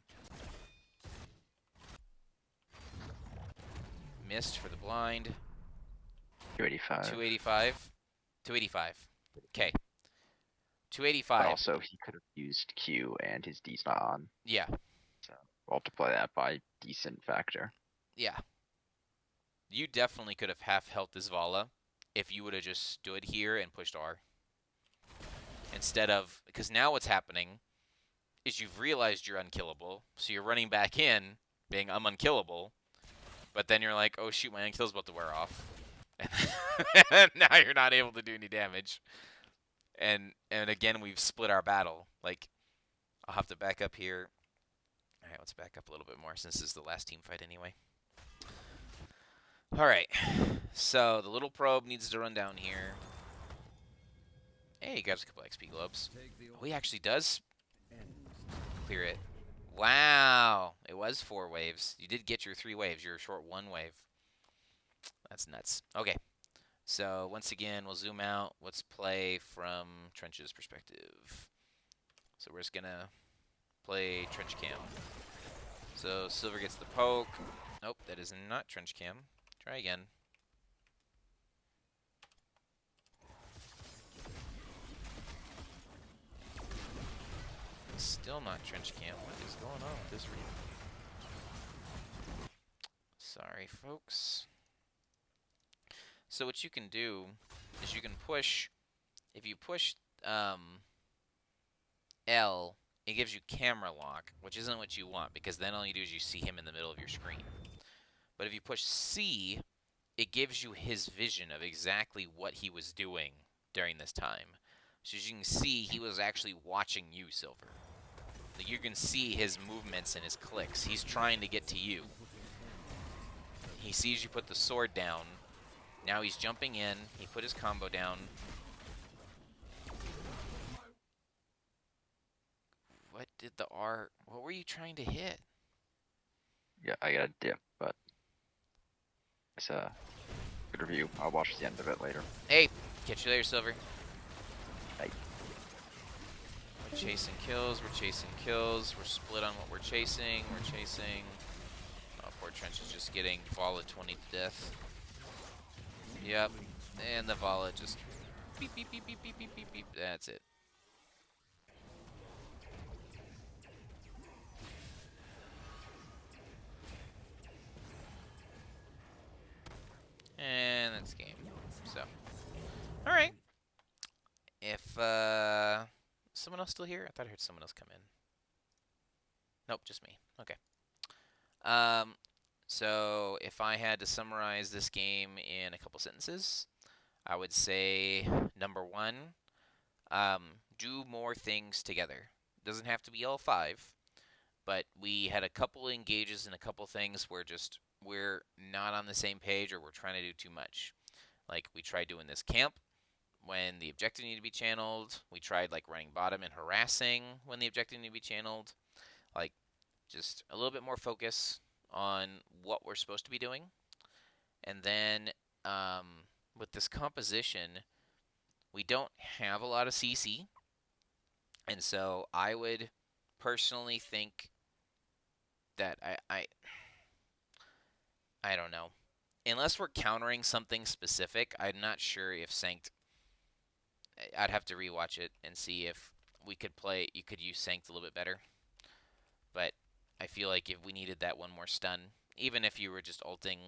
Missed for the blind. 285. 285. 285. Okay. But 285. also, he could have used Q and his D's not on. Yeah. So multiply that by decent factor. Yeah. You definitely could have half health this Vala if you would have just stood here and pushed R. Instead of, because now what's happening is you've realized you're unkillable, so you're running back in, being I'm unkillable, but then you're like, oh shoot, my unkill's about to wear off. And now you're not able to do any damage. And again, we've split our battle. Like, I'll have to back up here. Alright, let's back up a little bit more since this is the last team fight anyway. Alright, so the little probe needs to run down here. Hey, he got a couple XP globes. Oh, he actually does clear it. Wow, it was 4 waves. You did get your 3 waves. You're short 1 wave. That's nuts. Okay, so once again, we'll zoom out. Let's play from Trench's perspective. So we're just gonna play Trench Cam. So Silver gets the poke. Nope, that is not Trench Cam. Try again. Still not Trench Cam. What is going on with this read? Sorry, folks. So what you can do is you can push. If you push L, it gives you camera lock, which isn't what you want because then all you do is you see him in the middle of your screen. But if you push C, it gives you his vision of exactly what he was doing during this time. So as you can see, he was actually watching you, Silver. Like you can see his movements and his clicks. He's trying to get to you. He sees you put the sword down. Now he's jumping in. He put his combo down. What did the R... What were you trying to hit? Yeah, I got a dip, but it's a good review. I'll watch the end of it later. Hey, catch you later, Silver. Bye. We're chasing kills. We're chasing kills. We're split on what we're chasing. We're chasing... Oh, poor Trench is just getting Vala 20 to death. Yep. And the Vala just... Beep, beep, beep, beep, beep, beep, beep, beep. That's it. And that's game. So, all right. If someone else still here? I thought I heard someone else come in. Nope, just me. Okay. So if I had to summarize this game in a couple sentences, I would say number 1, do more things together. Doesn't have to be all 5, but we had a couple engages and a couple things where just we're not on the same page or we're trying to do too much. Like we tried doing this camp when the objective needed to be channeled. We tried like running bottom and harassing when the objective needed to be channeled. Like just a little bit more focus on what we're supposed to be doing. And then with this composition, we don't have a lot of CC. And so I would personally think that I don't know. Unless we're countering something specific, I'm not sure if Sanct. I'd have to rewatch it and see if we could play. You could use Sanct a little bit better. But I feel like if we needed that one more stun, even if you were just ulting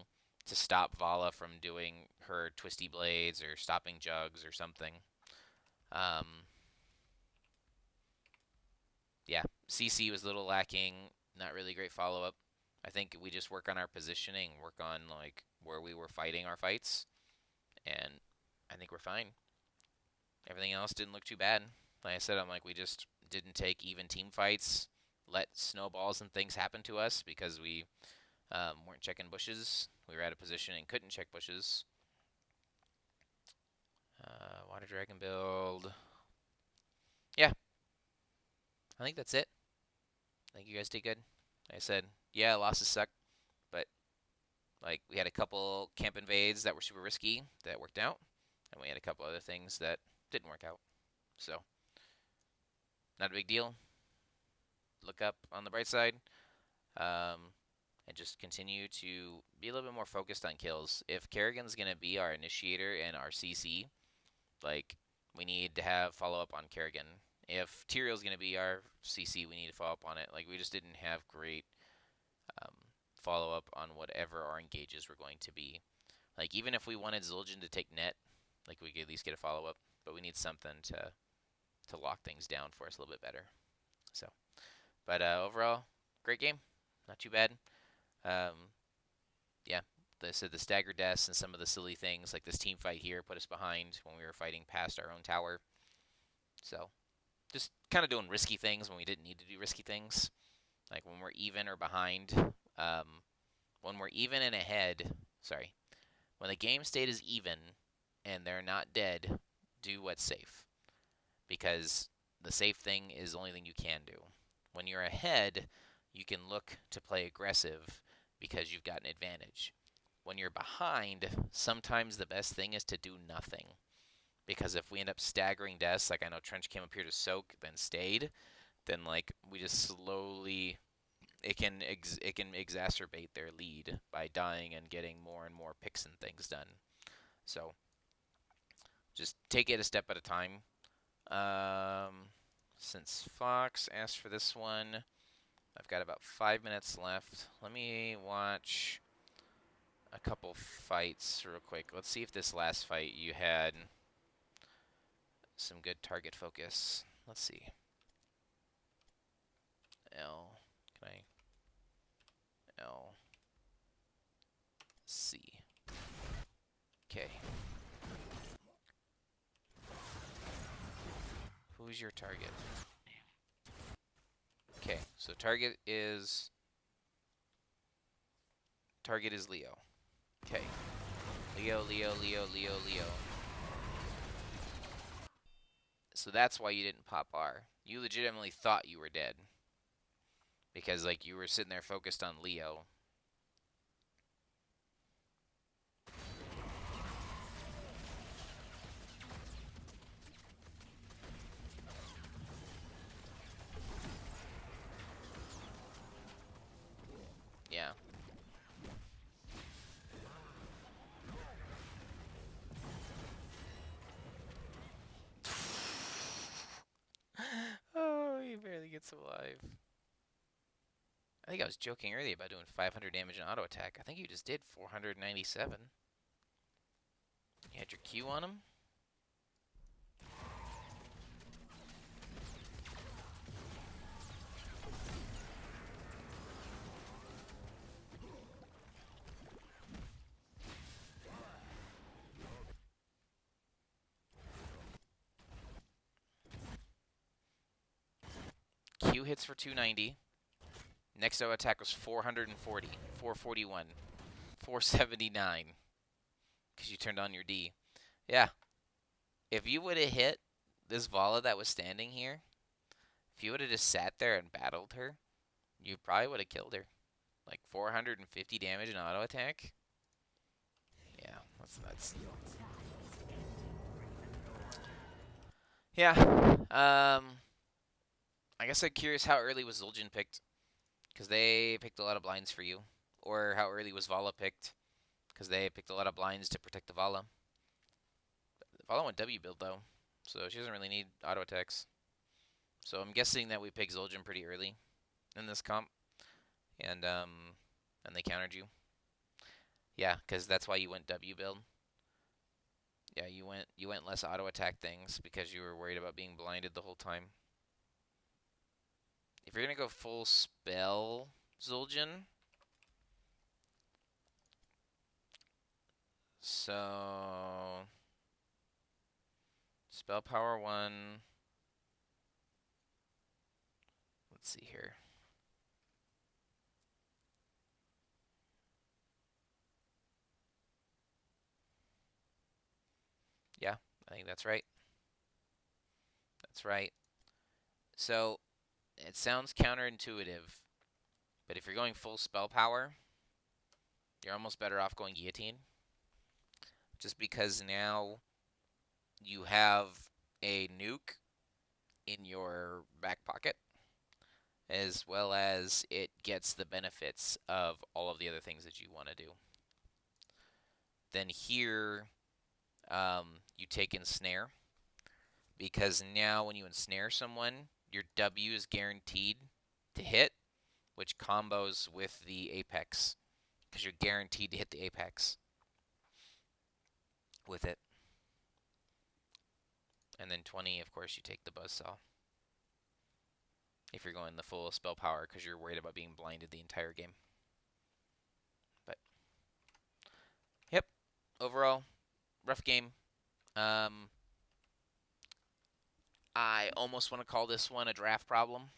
to stop Vala from doing her twisty blades or stopping jugs or something. Yeah, CC was a little lacking. Not really great follow up. I think we just work on our positioning, work on like where we were fighting our fights, and I think we're fine. Everything else didn't look too bad. Like I said, I'm like, we just didn't take even team fights, let snowballs and things happen to us because we weren't checking bushes. We were out of position and couldn't check bushes. Water Dragon build. Yeah, I think that's it. I think you guys did good. Like I said, yeah, losses suck, but like we had a couple camp invades that were super risky that worked out, and we had a couple other things that didn't work out. So not a big deal. Look up on the bright side, um, and just continue to be a little bit more focused on kills. If Kerrigan's gonna be our initiator and our CC, like we need to have follow up on Kerrigan. If Tyrion's gonna be our CC, we need to follow up on it. Like we just didn't have great um, follow up on whatever our engages were going to be. Like even if we wanted Zul'jin to take net, like we could at least get a follow up, but we need something to lock things down for us a little bit better. So, but overall, great game, not too bad. Um, yeah, the stagger deaths and some of the silly things like this team fight here put us behind when we were fighting past our own tower. So just kind of doing risky things when we didn't need to do risky things. Like when we're even or behind, um, when we're even and ahead. Sorry, when the game state is even and they're not dead, do what's safe because the safe thing is the only thing you can do. When you're ahead, you can look to play aggressive because you've got an advantage. When you're behind, sometimes the best thing is to do nothing. Because if we end up staggering deaths, like I know Trench came up here to soak, then stayed, then like we just slowly it can exacerbate their lead by dying and getting more and more picks and things done. So just take it a step at a time. Since Fox asked for this one, I've got about 5 minutes left. Let me watch a couple fights real quick. Let's see if this last fight you had some good target focus. Let's see. L. Can I? L. C. Okay. Who's your target? Okay, so target is Leo. Okay. Leo, Leo, Leo, Leo, Leo. So that's why you didn't pop R. You legitimately thought you were dead. Because like you were sitting there focused on Leo. Yeah. Oh, he barely gets alive. I think I was joking earlier about doing 500 damage in auto attack. I think you just did 497. You had your Q on him? Q hits for 290. Next auto attack was 440, 441, 479. Because you turned on your D. Yeah. If you would have hit this Vala that was standing here, if you would have just sat there and battled her, you probably would have killed her. Like 450 damage in auto attack. Yeah, that's nuts. Yeah. I guess I'm curious how early was Zul'jin picked, because they picked a lot of blinds for you, or how early was Vala picked, because they picked a lot of blinds to protect the Vala. The Vala went W build though, so she doesn't really need auto attacks. So I'm guessing that we picked Zul'jin pretty early in this comp, and they countered you. Yeah, because that's why you went W build. Yeah, you went less auto attack things because you were worried about being blinded the whole time. If you're gonna go full spell Zul'jin, so Spell power 1. Let's see here. Yeah, I think that's right. That's right. So it sounds counterintuitive, but if you're going full spell power, you're almost better off going guillotine. Just because now you have a nuke in your back pocket, as well as it gets the benefits of all of the other things that you want to do. Then here, you take ensnare, because now when you ensnare someone, your W is guaranteed to hit, which combos with the apex, because you're guaranteed to hit the apex with it. And then 20, of course, you take the buzzsaw. If you're going the full spell power, because you're worried about being blinded the entire game. But, yep, overall, rough game. Um, I almost want to call this one a draft problem,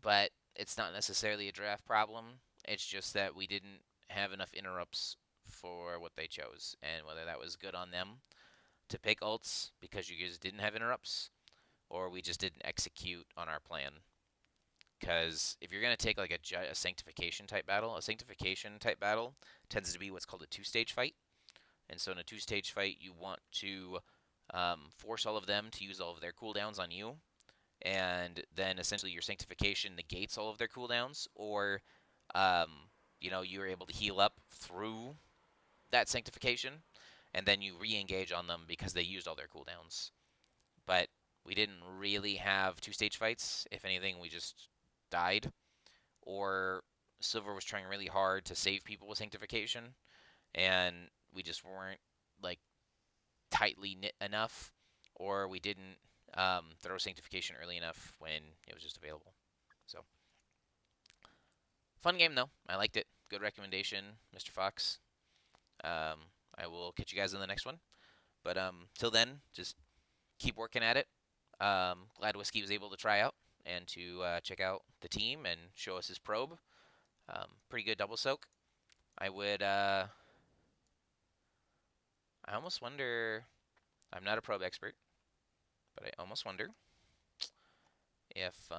but it's not necessarily a draft problem. It's just that we didn't have enough interrupts for what they chose, and whether that was good on them to pick ults because you guys didn't have interrupts, or we just didn't execute on our plan. Because if you're going to take like a sanctification type battle, a sanctification type battle tends to be what's called a two-stage fight. And so in a two-stage fight, you want to force all of them to use all of their cooldowns on you, and then essentially your sanctification negates all of their cooldowns, or um, you're able to heal up through that sanctification, and then you re-engage on them because they used all their cooldowns. But we didn't really have two-stage fights. If anything, we just died, or Silver was trying really hard to save people with sanctification, and we just weren't like tightly knit enough, or we didn't throw sanctification early enough when it was just available. So fun game though. I liked it. Good recommendation, Mr. Fox. Um, I will catch you guys in the next one. But till then, just keep working at it. Glad Whiskey was able to try out and to check out the team and show us his probe. Pretty good double soak. I would. I almost wonder. I'm not a probe expert, but I almost wonder if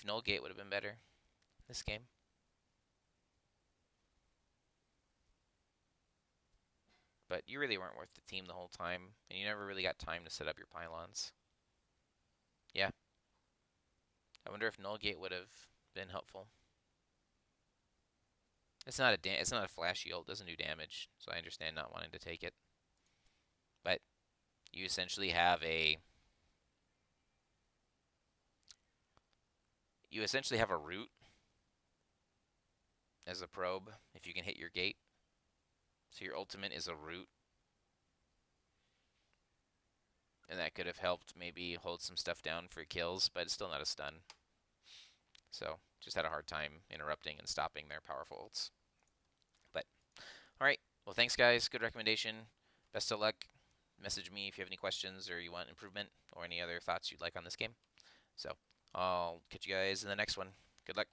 Null Gate would have been better this game. But you really weren't worth the team the whole time, and you never really got time to set up your pylons. Yeah, I wonder if Null Gate would have been helpful. It's not a flash shield. It doesn't do damage, so I understand not wanting to take it. But you essentially have a root as a probe if you can hit your gate. So your ultimate is a root, and that could have helped maybe hold some stuff down for kills, but it's still not a stun. So just had a hard time interrupting and stopping their powerful ults. But all right, well thanks guys. Good recommendation. Best of luck. Message me if you have any questions or you want improvement or any other thoughts you'd like on this game. So I'll catch you guys in the next one. Good luck.